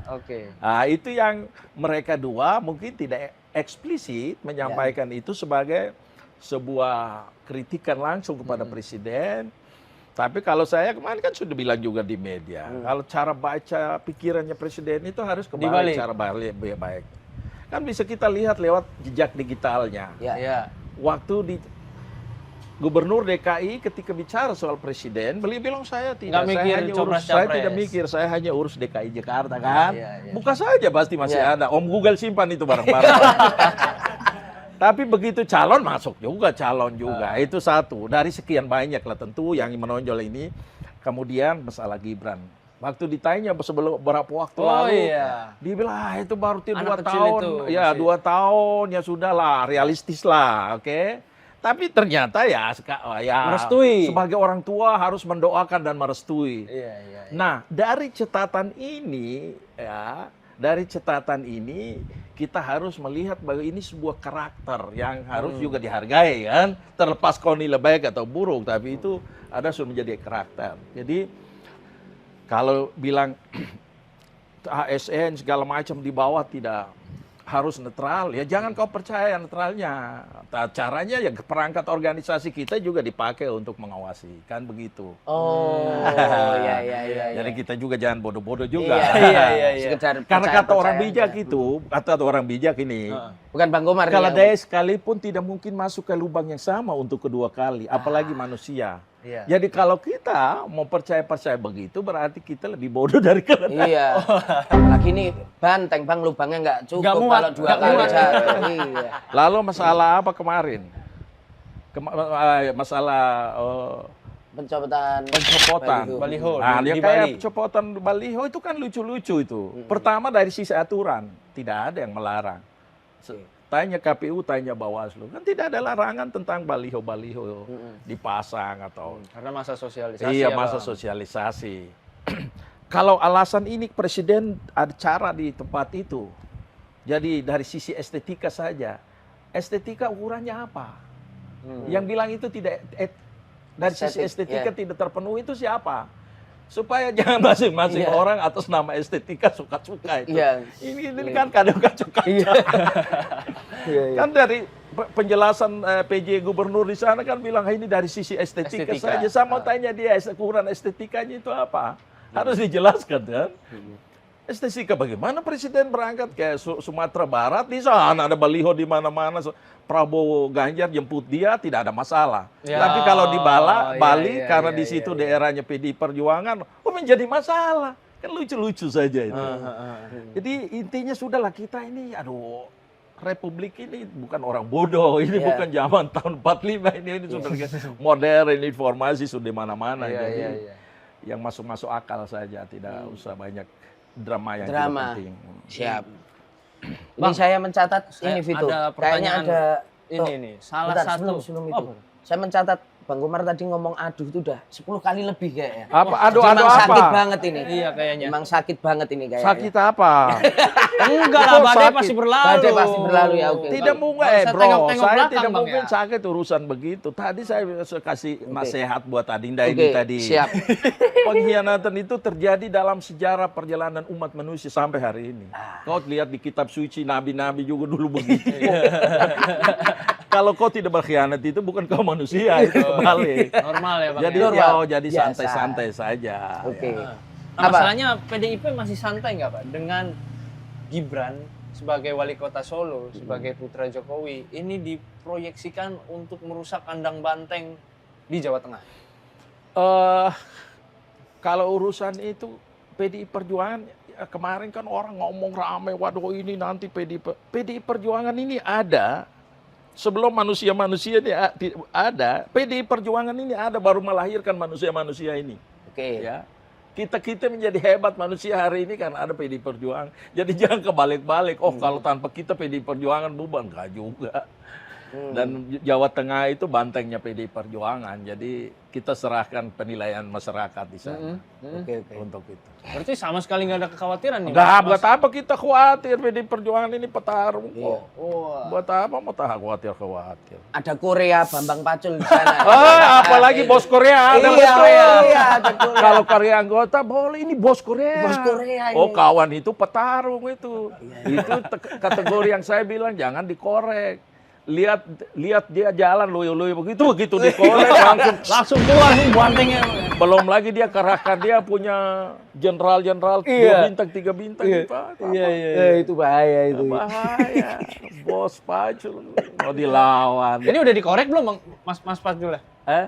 Speaker 1: Itu yang mereka dua mungkin tidak eksplisit menyampaikan itu sebagai sebuah kritikan langsung kepada presiden. Tapi kalau saya kemarin kan sudah bilang juga di media, kalau cara baca pikirannya presiden itu harus kembali cara baik. Kan bisa kita lihat lewat jejak digitalnya.
Speaker 3: Ya.
Speaker 1: Waktu di Gubernur DKI ketika bicara soal presiden, beliau bilang saya tidak mikir, saya hanya urus DKI Jakarta kan. Buka saja pasti masih ada. Om Google simpan itu barang-barang. Tapi begitu calon masuk juga, itu satu. Dari sekian banyak lah tentu yang menonjol ini. Kemudian masalah Gibran. Waktu ditanya sebelum berapa waktu lalu, dia bilang itu baru 2 tahun. Itu, 2 tahun ya sudah lah, realistis lah, oke. Tapi ternyata ya merestui. Sebagai orang tua harus mendoakan dan merestui. Nah, dari catatan ini kita harus melihat bahwa ini sebuah karakter yang harus juga dihargai kan. Terlepas kau nilai baik atau buruk, tapi itu ada sudah menjadi karakter. Jadi kalau bilang ASN segala macam di bawah tidak harus netral, ya jangan kau percaya netralnya. Caranya ya perangkat organisasi kita juga dipakai untuk mengawasi, kan begitu. Jadi kita juga jangan bodoh-bodoh juga. Karena kata orang bijak itu, kata orang bijak ini,
Speaker 3: bukan Bang Komar.
Speaker 1: Keledai sekalipun tidak mungkin masuk ke lubang yang sama untuk kedua kali, apalagi manusia. Jadi kalau kita mau percaya begitu, berarti kita lebih bodoh dari keledai.
Speaker 3: Lagi nih banteng Bang, lubangnya nggak cukup kalau 2 kali jatuh.
Speaker 1: Lalu masalah apa kemarin? Masalah pencopotan
Speaker 2: baliho.
Speaker 1: Nah, dia kayak pencopotan baliho itu kan lucu-lucu itu. Pertama dari sisi aturan, tidak ada yang melarang. Tanya KPU, tanya Bawaslu, kan tidak ada larangan tentang baliho-baliho dipasang atau
Speaker 2: karena masa sosialisasi.
Speaker 1: Iya, masa sosialisasi. Kalau alasan ini presiden ada cara di tempat itu. Jadi dari sisi estetika saja. Estetika ukurannya apa? Yang bilang itu tidak dari sisi estetika tidak terpenuhi itu siapa? Supaya jangan masing-masing orang atas nama estetika suka-suka itu. Ini kan kadang kacau-kacau. Kan dari penjelasan PJ Gubernur di sana kan bilang ini dari sisi estetika saja. Sama tanya dia ukuran estetikanya itu apa? Harus dijelaskan kan. Estetika bagaimana presiden berangkat ke Sumatera Barat, di sana ada baliho di mana-mana. Prabowo Ganjar jemput dia tidak ada masalah. Tapi kalau di Bali karena di situ daerahnya PDI Perjuangan, menjadi masalah. Kan lucu-lucu saja itu. Jadi intinya sudahlah kita ini, Republik ini bukan orang bodoh, ini bukan zaman tahun 45 ini sudah modern, informasi sudah mana-mana. Jadi yang masuk akal saja, tidak usah banyak drama yang tidak penting.
Speaker 3: Siap. Bang, saya mencatat ini Vito.
Speaker 2: Ada pertanyaan ini salah satu
Speaker 3: sebelum itu. Saya mencatat Bang Komar tadi ngomong aduh itu udah 10 kali lebih kayaknya.
Speaker 1: Aduh apa?
Speaker 3: Sakit banget ini.
Speaker 2: Iya kayaknya.
Speaker 3: Emang sakit banget ini kayaknya.
Speaker 1: Sakit apa?
Speaker 2: Enggak lah, badai pasti berlalu.
Speaker 3: Badai pasti berlalu ya, oke.
Speaker 1: Tidak mungkin, bro. Saya tidak mungkin sakit urusan begitu. Tadi saya kasih nasihat buat Adinda ini tadi.
Speaker 3: Siap.
Speaker 1: Pengkhianatan itu terjadi dalam sejarah perjalanan umat manusia sampai hari ini. Kau lihat di kitab suci nabi-nabi juga dulu begitu. Kalau kau tidak berkhianat itu bukan kau manusia, itu kebalik.
Speaker 2: Normal ya Bang.
Speaker 1: Jadi santai-santai saja.
Speaker 3: Oke.
Speaker 2: Masalahnya PDIP masih santai nggak Pak dengan Gibran sebagai wali kota Solo, sebagai putra Jokowi, ini diproyeksikan untuk merusak kandang banteng di Jawa Tengah?
Speaker 1: Kalau urusan itu PDI Perjuangan, kemarin kan orang ngomong rame, waduh ini nanti PDI Perjuangan ini ada. Sebelum manusia-manusia ini ada, PDI Perjuangan ini ada baru melahirkan manusia-manusia ini.
Speaker 3: Oke.
Speaker 1: Ya. Kita menjadi hebat manusia hari ini karena ada PDI Perjuangan. Jadi jangan kebalik-balik. Kalau tanpa kita PDI Perjuangan bubar, enggak juga. Dan Jawa Tengah itu bantengnya PDI Perjuangan. Jadi kita serahkan penilaian masyarakat di sana.
Speaker 3: Oke.
Speaker 1: Untuk itu.
Speaker 2: Berarti sama sekali nggak ada kekhawatiran nih?
Speaker 1: Enggak, buat apa kita khawatir PDI Perjuangan ini petarung kok. Buat apa mau khawatir?
Speaker 3: Ada Korea Bambang Pacul di sana.
Speaker 1: Apalagi bos Korea ada
Speaker 3: ada Korea.
Speaker 1: Kalau Korea anggota boleh, ini bos Korea.
Speaker 3: Bos Korea ini.
Speaker 1: Kawan itu petarung itu. Itu kategori yang saya bilang jangan dikorek. lihat dia jalan loyo-loyo begitu di kolek
Speaker 2: langsung keluar buantengnya.
Speaker 1: Belum lagi dia kerahkan dia punya jenderal-jenderal 2 bintang 3 bintang gitu.
Speaker 3: Itu bahaya itu.
Speaker 1: Bahaya. Bos Pacul mau dilawan.
Speaker 2: Ini udah dikorek belum Mas Pacul ya?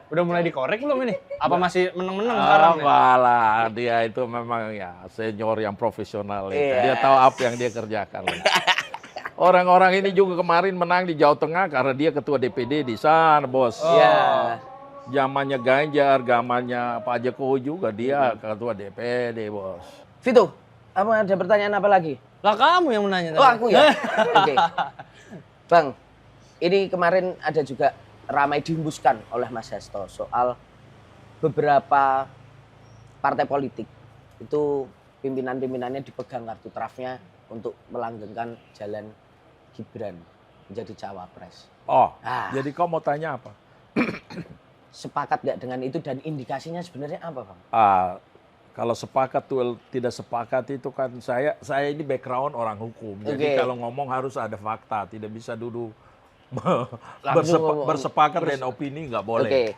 Speaker 2: Udah mulai dikorek belum ini? Apa masih meneng-meneng sekarang?
Speaker 1: Apalah, dia itu memang ya senior yang profesional itu. Dia tahu apa yang dia kerjakan. Orang-orang ini juga kemarin menang di Jawa Tengah karena dia ketua DPD di sana, Bos.
Speaker 3: Iya.
Speaker 1: Zamannya Ganjar, zamannya Pak Jokowi juga dia ketua DPD, Bos.
Speaker 3: Vito, apa ada pertanyaan apa lagi?
Speaker 2: Lah kamu yang menanya.
Speaker 3: Oh, aku ya? Oke. Bang, ini kemarin ada juga ramai dihembuskan oleh Mas Hasto soal beberapa partai politik. Itu pimpinan-pimpinannya dipegang kartu trafnya untuk melanggengkan jalan Gibran menjadi cawapres.
Speaker 1: Jadi kau mau tanya apa?
Speaker 3: Sepakat nggak dengan itu dan indikasinya sebenarnya apa, Bang?
Speaker 1: Kalau sepakat tuh tidak sepakat itu kan saya ini background orang hukum. Jadi kalau ngomong harus ada fakta, tidak bisa duduk bersepakat dan opini nggak boleh.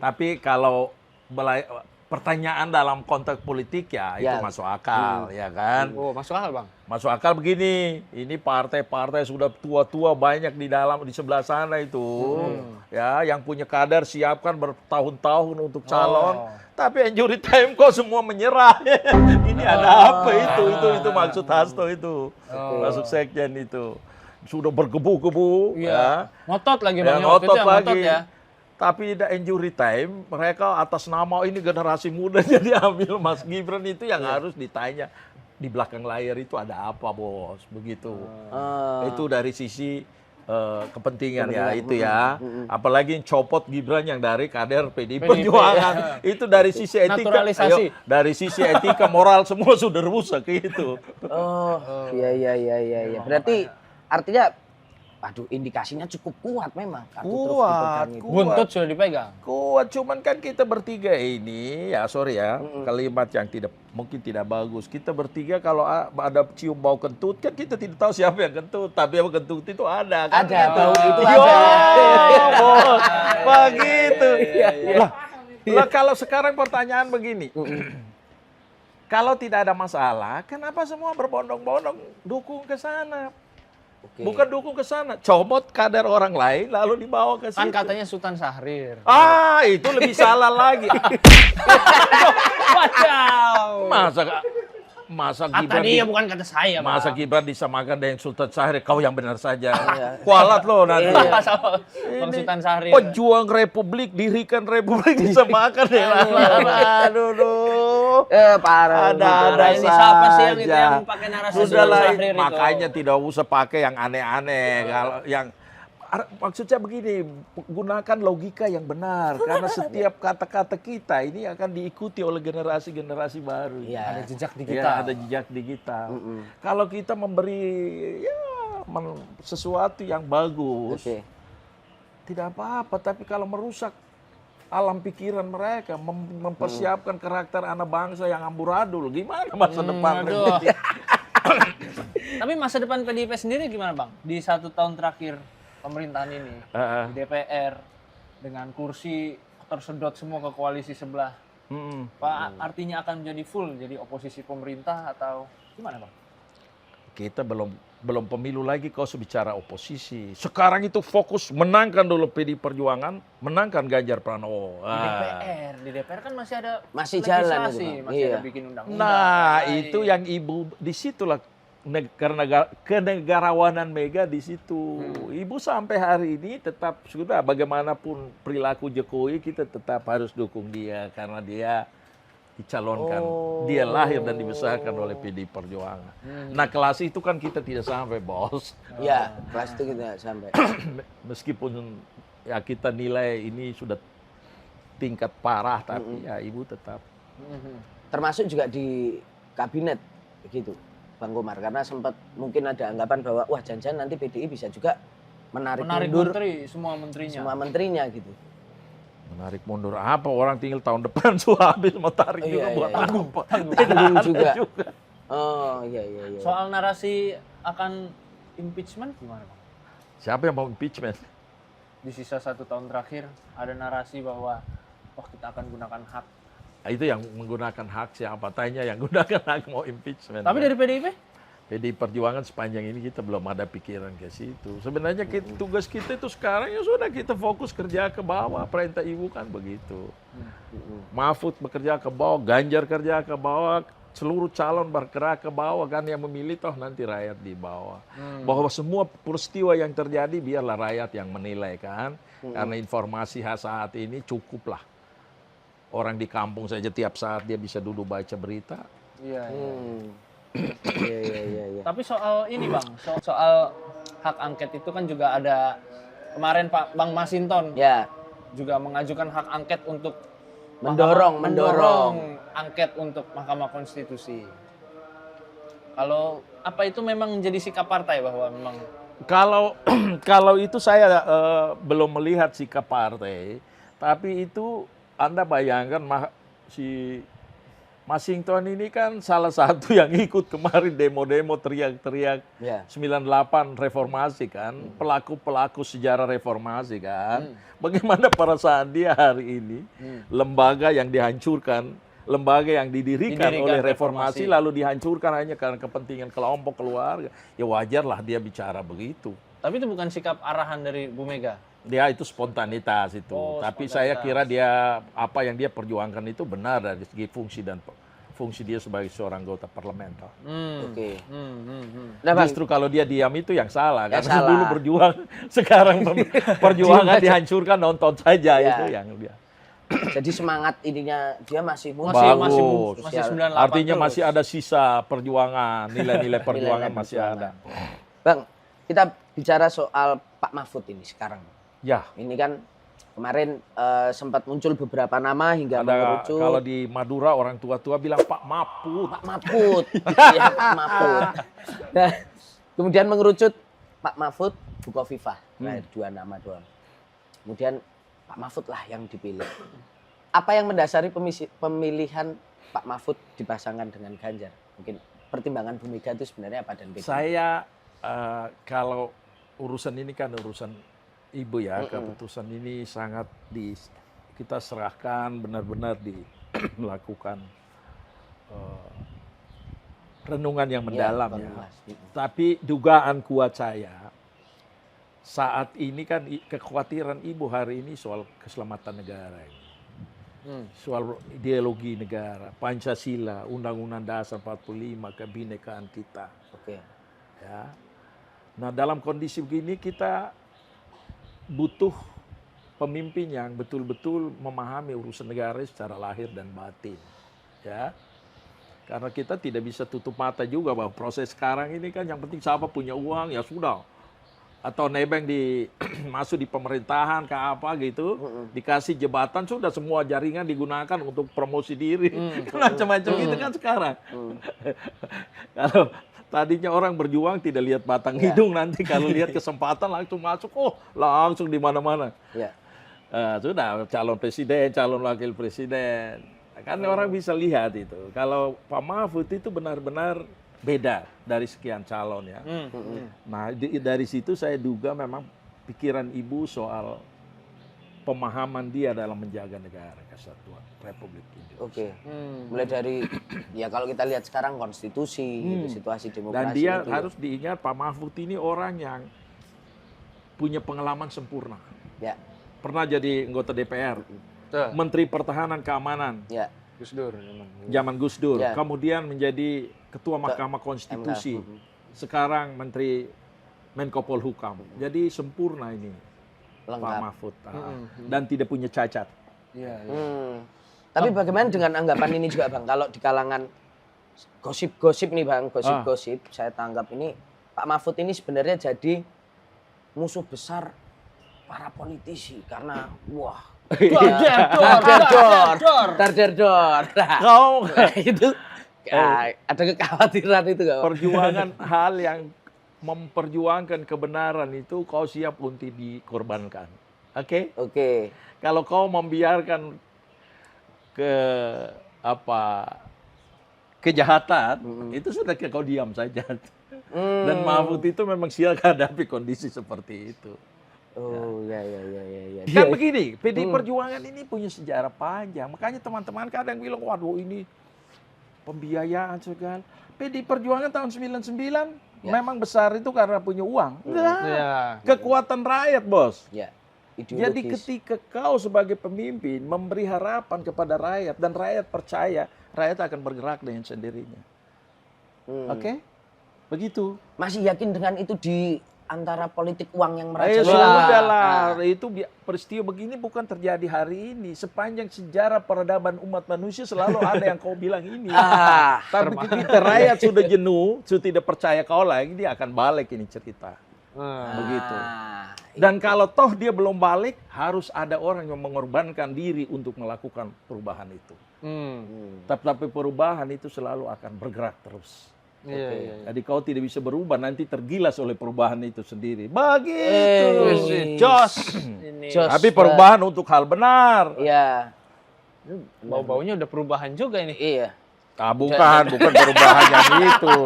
Speaker 1: Tapi kalau pertanyaan dalam konteks politik ya itu masuk akal, ya kan?
Speaker 2: Oh, masuk akal, Bang.
Speaker 1: Masuk akal begini, ini partai-partai sudah tua-tua banyak di sebelah sana itu, ya, yang punya kader siapkan bertahun-tahun untuk calon, tapi injury time kok semua menyerah. Ini ada apa itu maksud Hasto itu, masuk sekjen itu, sudah bergebu-gebu, ya,
Speaker 2: ngotot lagi Bang,
Speaker 1: ngotot lagi.
Speaker 2: Ya.
Speaker 1: Tapi the injury time, mereka atas nama ini generasi muda jadi ambil Mas Gibran itu yang harus ditanya. Di belakang layar itu ada apa, Bos? Begitu. Itu dari sisi kepentingan ya, itu ya. Apalagi yang copot Gibran yang dari kader PDI Perjuangan. Itu dari sisi etika. Dari sisi etika, moral semua sudah rusak itu.
Speaker 3: Iya. Berarti artinya indikasinya cukup kuat memang.
Speaker 1: Kuat.
Speaker 2: Buntut sudah dipegang.
Speaker 1: Kuat, cuman kan kita bertiga ini, ya sorry ya, kalimat yang mungkin tidak bagus. Kita bertiga kalau ada cium bau kentut, kan kita tidak tahu siapa yang kentut. Tapi yang kentut itu ada. Kan?
Speaker 3: Ada, bau itu
Speaker 1: Bos, begitu. Lah kalau sekarang pertanyaan begini. Kalau tidak ada masalah, kenapa semua berbondong-bondong dukung ke sana? Bukan dukung ke sana, comot kader orang lain lalu dibawa ke situ.
Speaker 2: Kan katanya Sultan Syahrir.
Speaker 1: Itu lebih salah lagi. Masa
Speaker 2: Gibran dia bukan kata saya, Bang.
Speaker 1: Masa Gibran disamakan dengan Sultan Syahrir, kau yang benar saja. Kualat loh nanti.
Speaker 2: Bang Sultan Syahrir.
Speaker 1: Pejuang republik, dirikan republik disamakan dengan
Speaker 3: parah.
Speaker 1: Ada
Speaker 2: ini siapa sih yang pakai narasi Sultan Syahrir itu?
Speaker 1: Makanya tidak usah pakai yang aneh-aneh. Kalau yang maksudnya begini, gunakan logika yang benar karena setiap kata-kata kita ini akan diikuti oleh generasi-generasi baru.
Speaker 2: Ada jejak digital.
Speaker 1: Ada jejak digital. Kalau kita memberi sesuatu yang bagus, tidak apa-apa. Tapi kalau merusak alam pikiran mereka, mempersiapkan karakter anak bangsa yang amburadul, gimana masa depan?
Speaker 2: Tapi masa depan PDIP sendiri gimana, Bang? Di 1 tahun terakhir pemerintahan ini, di DPR, dengan kursi tersedot semua ke koalisi sebelah. Pak, artinya akan menjadi full jadi oposisi pemerintah atau gimana, Bang?
Speaker 1: Kita belum pemilu lagi kau bicara oposisi. Sekarang itu fokus menangkan dulu PDI Perjuangan, menangkan Ganjar Pranowo.
Speaker 2: Di DPR kan masih
Speaker 3: jalan
Speaker 2: itu, masih ada bikin undang-undang.
Speaker 1: Nah, itu yang Ibu disitulah kenegarawanan Mega di situ. Ibu sampai hari ini tetap sudah bagaimanapun perilaku Jokowi kita tetap harus dukung dia karena dia dicalonkan. Dia lahir dan dibesarkan oleh PDI Perjuangan. Nah, kelas itu kan kita tidak sampai, Bos.
Speaker 3: Iya, kelas itu kita sampai.
Speaker 1: Meskipun ya kita nilai ini sudah tingkat parah tapi ya Ibu tetap.
Speaker 3: Termasuk juga di kabinet begitu. Bang Komar, karena sempat mungkin ada anggapan bahwa wah jangan-jangan nanti PDI bisa juga menarik mundur
Speaker 2: semua
Speaker 3: menterinya gitu.
Speaker 1: Menarik mundur apa? Orang tinggal tahun depan habis mau tarik juga buat
Speaker 3: tanggung juga. Oh iya.
Speaker 2: Soal narasi akan impeachment gimana, Bang?
Speaker 1: Siapa yang mau impeachment?
Speaker 2: Di sisa 1 tahun terakhir ada narasi bahwa kita akan gunakan hak.
Speaker 1: Nah, itu yang menggunakan hak siapa? Tanya yang gunakan hak mau impeachment.
Speaker 2: Tapi dari PDIP?
Speaker 1: PDI Perjuangan sepanjang ini kita belum ada pikiran ke situ. Sebenarnya tugas kita itu sekarang ya sudah kita fokus kerja ke bawah. Perintah ibu kan begitu. Mahfud bekerja ke bawah, Ganjar kerja ke bawah, seluruh calon bergerak ke bawah kan yang memilih toh nanti rakyat di bawah. Bahwa semua peristiwa yang terjadi biarlah rakyat yang menilai kan. Karena informasi saat ini cukuplah. Orang di kampung saja tiap saat dia bisa duduk baca berita.
Speaker 2: Iya.
Speaker 3: Iya.
Speaker 2: Tapi soal ini Bang, soal hak angket itu kan juga ada kemarin Pak Bang Masinton
Speaker 3: Ya.
Speaker 2: juga mengajukan hak angket untuk
Speaker 3: mendorong
Speaker 2: angket untuk Mahkamah Konstitusi. Kalau apa itu memang menjadi sikap partai bahwa memang
Speaker 1: Kalau itu saya belum melihat sikap partai, tapi itu Anda bayangkan si Masinton ini kan salah satu yang ikut kemarin demo-demo teriak-teriak 98 reformasi kan, pelaku-pelaku sejarah reformasi kan. Bagaimana pada saat dia hari ini lembaga yang dihancurkan, lembaga yang didirikan oleh reformasi lalu dihancurkan hanya karena kepentingan kelompok keluarga. Ya wajarlah dia bicara begitu.
Speaker 2: Tapi itu bukan sikap arahan dari Bu Mega.
Speaker 1: Dia itu spontanitas itu. Tapi saya kira dia apa yang dia perjuangkan itu benar dari segi fungsi dia sebagai seorang anggota parlemen.
Speaker 3: Oke.
Speaker 1: Nah, justru kalau dia diam itu yang salah. Karena dulu berjuang, sekarang perjuangan dihancurkan, nonton saja itu yang dia.
Speaker 3: Jadi semangat ininya dia masih
Speaker 1: bagus.
Speaker 2: Masih 98
Speaker 1: artinya
Speaker 2: terus.
Speaker 1: masih ada sisa perjuangan, nilai-nilai perjuangan masih ada.
Speaker 3: Bang, kita bicara soal Pak Mahfud ini sekarang.
Speaker 1: Ya.
Speaker 3: Ini kan kemarin sempat muncul beberapa nama hingga mengerucut.
Speaker 1: Kalau di Madura orang tua-tua bilang Pak Mahfud.
Speaker 3: Pak Mahfud. Iya, Pak Mahfud. Nah, kemudian mengerucut Pak Mahfud, Bukovifa. Nah, 2 nama doang. Kemudian Pak Mahfud lah yang dipilih. Apa yang mendasari pemilihan Pak Mahfud dipasangkan dengan Ganjar? Mungkin pertimbangan Bu Mega itu sebenarnya apa dan beda?
Speaker 1: Saya kalau urusan ini kan urusan ibu ya, keputusan ini sangat kita serahkan benar-benar dilakukan renungan yang mendalam ya. Tapi dugaan kuat saya saat ini kan kekhawatiran ibu hari ini soal keselamatan negara ini. Soal ideologi negara, Pancasila, Undang-Undang Dasar 45, kebinekaan kita.
Speaker 3: Oke.
Speaker 1: Ya. Nah, dalam kondisi begini kita butuh pemimpin yang betul-betul memahami urusan negara secara lahir dan batin. Ya. Karena kita tidak bisa tutup mata juga bahwa proses sekarang ini kan yang penting siapa punya uang ya sudah. Atau nebeng masuk di pemerintahan ke apa gitu, dikasih jabatan sudah semua jaringan digunakan untuk promosi diri. Macam-macam gitu kan sekarang. Kalau tadinya orang berjuang tidak lihat batang hidung, nanti kalau lihat kesempatan langsung masuk, langsung di mana-mana. Sudah calon presiden, calon wakil presiden. Kan orang bisa lihat itu. Kalau Pak Mahfud itu benar-benar beda dari sekian calon ya. Nah dari situ saya duga memang pikiran ibu soal pemahaman dia dalam menjaga negara kesatuan Republik Indonesia.
Speaker 3: Oke. Mulai dari ya kalau kita lihat sekarang konstitusi, situasi demokrasi.
Speaker 1: Dan dia harus diingat Pak Mahfud ini orang yang punya pengalaman sempurna.
Speaker 3: Ya.
Speaker 1: Pernah jadi anggota DPR, Menteri Pertahanan Keamanan.
Speaker 3: Ya.
Speaker 2: Gus Dur.
Speaker 1: Zaman Gus Dur.
Speaker 3: Ya.
Speaker 1: Kemudian menjadi Ketua Mahkamah Konstitusi. Sekarang Menteri Menko Polhukam. Jadi sempurna ini
Speaker 3: Lengkap.
Speaker 1: Pak Mahfud. Dan tidak punya cacat.
Speaker 3: Tapi bagaimana dengan anggapan ini juga Bang? Kalau di kalangan gosip-gosip nih Bang, gosip-gosip saya tanggap ini Pak Mahfud ini sebenarnya jadi musuh besar para politisi karena wah Dar.
Speaker 1: Kau
Speaker 3: Itu ada kekhawatiran itu gak?
Speaker 1: Perjuangan hal yang memperjuangkan kebenaran itu kau siap untuk dikorbankan. Oke?
Speaker 3: Oke.
Speaker 1: Kalau kau membiarkan kejahatan, itu sudah kau diam saja. Dan Mahfud itu memang siap hadapi kondisi seperti itu.
Speaker 3: Oh, ya.
Speaker 1: Kan begini, PDI Perjuangan ini punya sejarah panjang. Makanya teman-teman kadang bilang, waduh ini pembiayaan segala. PDI Perjuangan tahun 99 memang besar itu karena punya uang. Enggak. Kekuatan rakyat, Bos.
Speaker 3: Ya.
Speaker 1: Jadi ketika kau sebagai pemimpin memberi harapan kepada rakyat dan rakyat percaya, rakyat akan bergerak dengan sendirinya. Oke? Begitu.
Speaker 3: Masih yakin dengan itu di antara politik uang yang merajalela?
Speaker 1: Sudah lah. Itu peristiwa begini bukan terjadi hari ini. Sepanjang sejarah peradaban umat manusia selalu ada yang kau bilang ini. Tapi ketika rakyat sudah jenuh, sudah tidak percaya kau lagi, dia akan balik ini cerita. Begitu. Dan kalau toh dia belum balik, harus ada orang yang mengorbankan diri untuk melakukan perubahan itu. Tapi perubahan itu selalu akan bergerak terus. Jadi kau tidak bisa berubah, nanti tergilas oleh perubahan itu sendiri. Begitu.
Speaker 2: Jos.
Speaker 1: Tapi perubahan untuk hal benar.
Speaker 3: Iya.
Speaker 2: Bau-baunya udah perubahan juga ini.
Speaker 3: Iya.
Speaker 1: Bukan perubahan yang itu.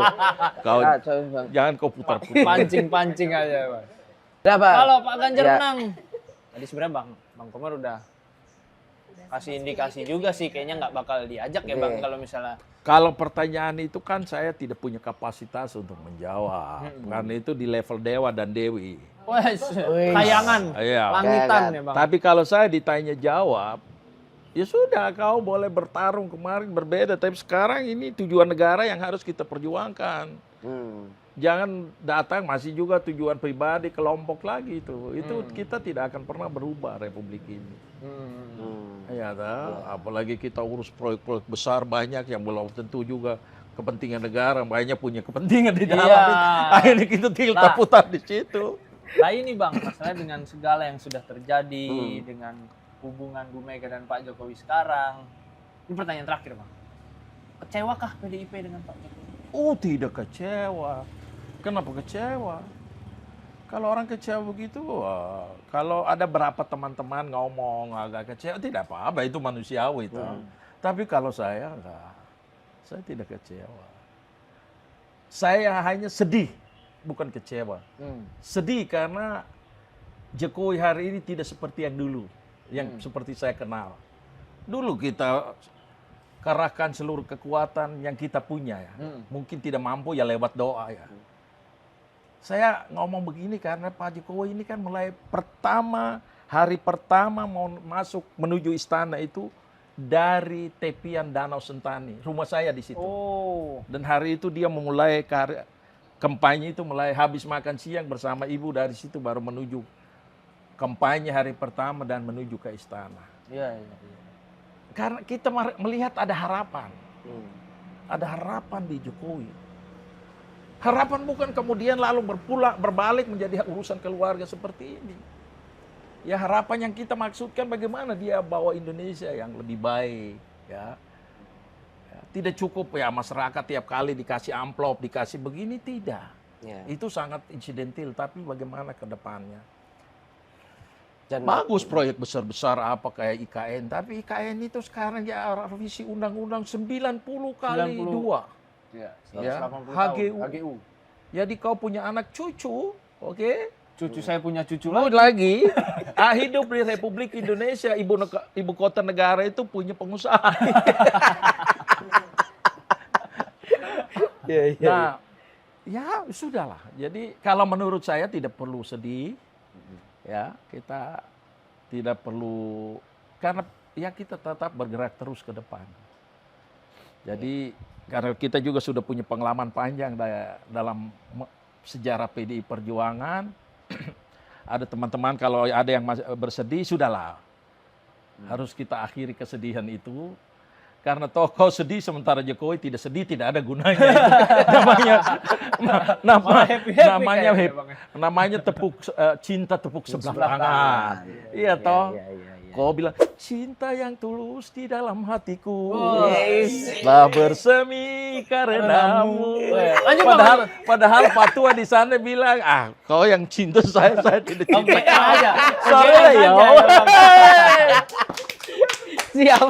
Speaker 1: Kau jangan kau putar-putar.
Speaker 2: Pancing-pancing aja, Bang.
Speaker 3: Kalau
Speaker 2: Pak Ganjar menang, tadi sebenarnya Bang Komar udah kasih indikasi juga sih, kayaknya nggak bakal diajak ya Bang kalau misalnya.
Speaker 1: Kalau pertanyaan itu kan saya tidak punya kapasitas untuk menjawab. Karena itu di level dewa dan dewi.
Speaker 2: Kayangan, langitan ya Bang.
Speaker 1: Tapi kalau saya ditanya jawab, ya sudah kau boleh bertarung kemarin berbeda. Tapi sekarang ini tujuan negara yang harus kita perjuangkan. Jangan datang masih juga tujuan pribadi kelompok lagi itu. Itu kita tidak akan pernah berubah republik ini. Ya, apalagi kita urus proyek-proyek besar banyak yang belum tentu juga kepentingan negara, banyak punya kepentingan di dalam. Akhirnya kita tinggal putar di situ.
Speaker 2: Nah ini Bang, masalah dengan segala yang sudah terjadi dengan hubungan Bu Mega dan Pak Jokowi sekarang. Ini pertanyaan terakhir Bang. Kecewakah PDIP dengan Pak Jokowi?
Speaker 1: Oh tidak kecewa. Kenapa kecewa? Kalau orang kecewa begitu, kalau ada berapa teman-teman ngomong agak kecewa, tidak apa-apa, itu manusiawi itu. Tapi kalau saya enggak, saya tidak kecewa. Saya hanya sedih, bukan kecewa. Sedih karena Jokowi hari ini tidak seperti yang dulu, yang seperti saya kenal. Dulu kita kerahkan seluruh kekuatan yang kita punya ya. Mungkin tidak mampu ya lewat doa ya. Saya ngomong begini karena Pak Jokowi ini kan mulai hari pertama mau masuk menuju istana itu dari tepian Danau Sentani. Rumah saya di situ. Dan hari itu dia memulai kampanye itu mulai habis makan siang bersama ibu dari situ baru menuju kampanye hari pertama dan menuju ke istana. Karena kita melihat ada harapan. Ada harapan di Jokowi. Harapan bukan kemudian lalu berbalik menjadi urusan keluarga seperti ini. Ya harapan yang kita maksudkan bagaimana dia bawa Indonesia yang lebih baik. Ya. Tidak cukup ya masyarakat tiap kali dikasih amplop, dikasih begini, tidak. Itu sangat insidentil, tapi bagaimana ke depannya. Bagus proyek besar-besar apa kayak IKN, tapi IKN itu sekarang ya revisi undang-undang 90 kali 2.
Speaker 2: Ya,
Speaker 1: HGU. Jadi kau punya anak cucu, oke?
Speaker 2: Cucu saya punya cucu
Speaker 1: lagi. Hidup di Republik Indonesia, ibu kota negara itu punya pengusaha. Nah, ya sudahlah. Jadi kalau menurut saya tidak perlu sedih. Ya, kita tidak perlu, karena ya kita tetap bergerak terus ke depan. Jadi karena kita juga sudah punya pengalaman panjang dalam sejarah PDI Perjuangan. Ada teman-teman kalau ada yang bersedih, sudahlah. Harus kita akhiri kesedihan itu. Karena toh kau sedih sementara Jokowi tidak sedih, tidak ada gunanya. Namanya cinta tepuk sebelah tangan. Iya toh. Kau bilang cinta yang tulus di dalam hatiku, telah bersemi karenamu. Padahal Patua di sana bilang, kau yang cinta saya tidak cinta. Sorry ya.
Speaker 3: Siap.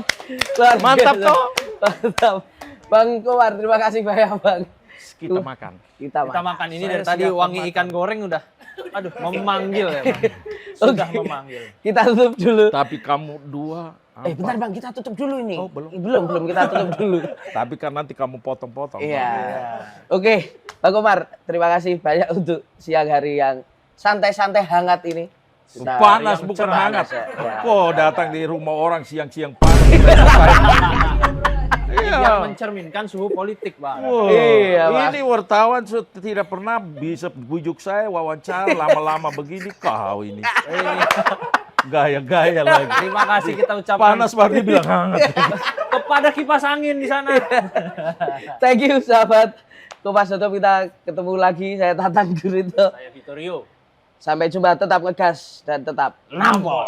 Speaker 1: Mantap toh.
Speaker 3: Mantap. Bang Komar, terima kasih banyak Bang.
Speaker 1: kita makan.
Speaker 3: Kita
Speaker 2: makan ini
Speaker 1: Saya
Speaker 2: dari tadi
Speaker 1: siap
Speaker 2: wangi
Speaker 1: makan.
Speaker 2: ikan goreng udah. Aduh, memanggil ya, Bang. Sudah memanggil.
Speaker 3: Kita tutup dulu.
Speaker 1: Tapi kamu dua apa?
Speaker 3: Bentar Bang, kita tutup dulu ini.
Speaker 1: Oh, belum.
Speaker 3: Belum kita tutup dulu.
Speaker 1: Tapi kan nanti kamu potong-potong.
Speaker 3: Iya. Oke, Bang Komar, terima kasih banyak untuk siang hari yang santai-santai hangat ini. Sudah
Speaker 1: Panas
Speaker 3: yang
Speaker 1: bukan
Speaker 3: cerah,
Speaker 1: hangat.
Speaker 3: ya.
Speaker 1: Kok datang di rumah orang siang-siang panas.
Speaker 2: Yang mencerminkan suhu politik, Bang.
Speaker 1: Wow,
Speaker 3: Iya, Bang.
Speaker 1: ini wartawan tidak pernah bisa bujuk saya wawancara lama-lama begini kau ini. Gaya-gaya lagi.
Speaker 2: Terima kasih kita ucapkan
Speaker 1: Panas baru bilang hangat.
Speaker 2: kepada kipas angin di sana.
Speaker 3: Thank you sahabat Kompas Tutup, kita ketemu lagi. Saya Tatang Gurito.
Speaker 2: Saya Vitorio.
Speaker 3: Sampai jumpa, tetap ngegas dan tetap nampol.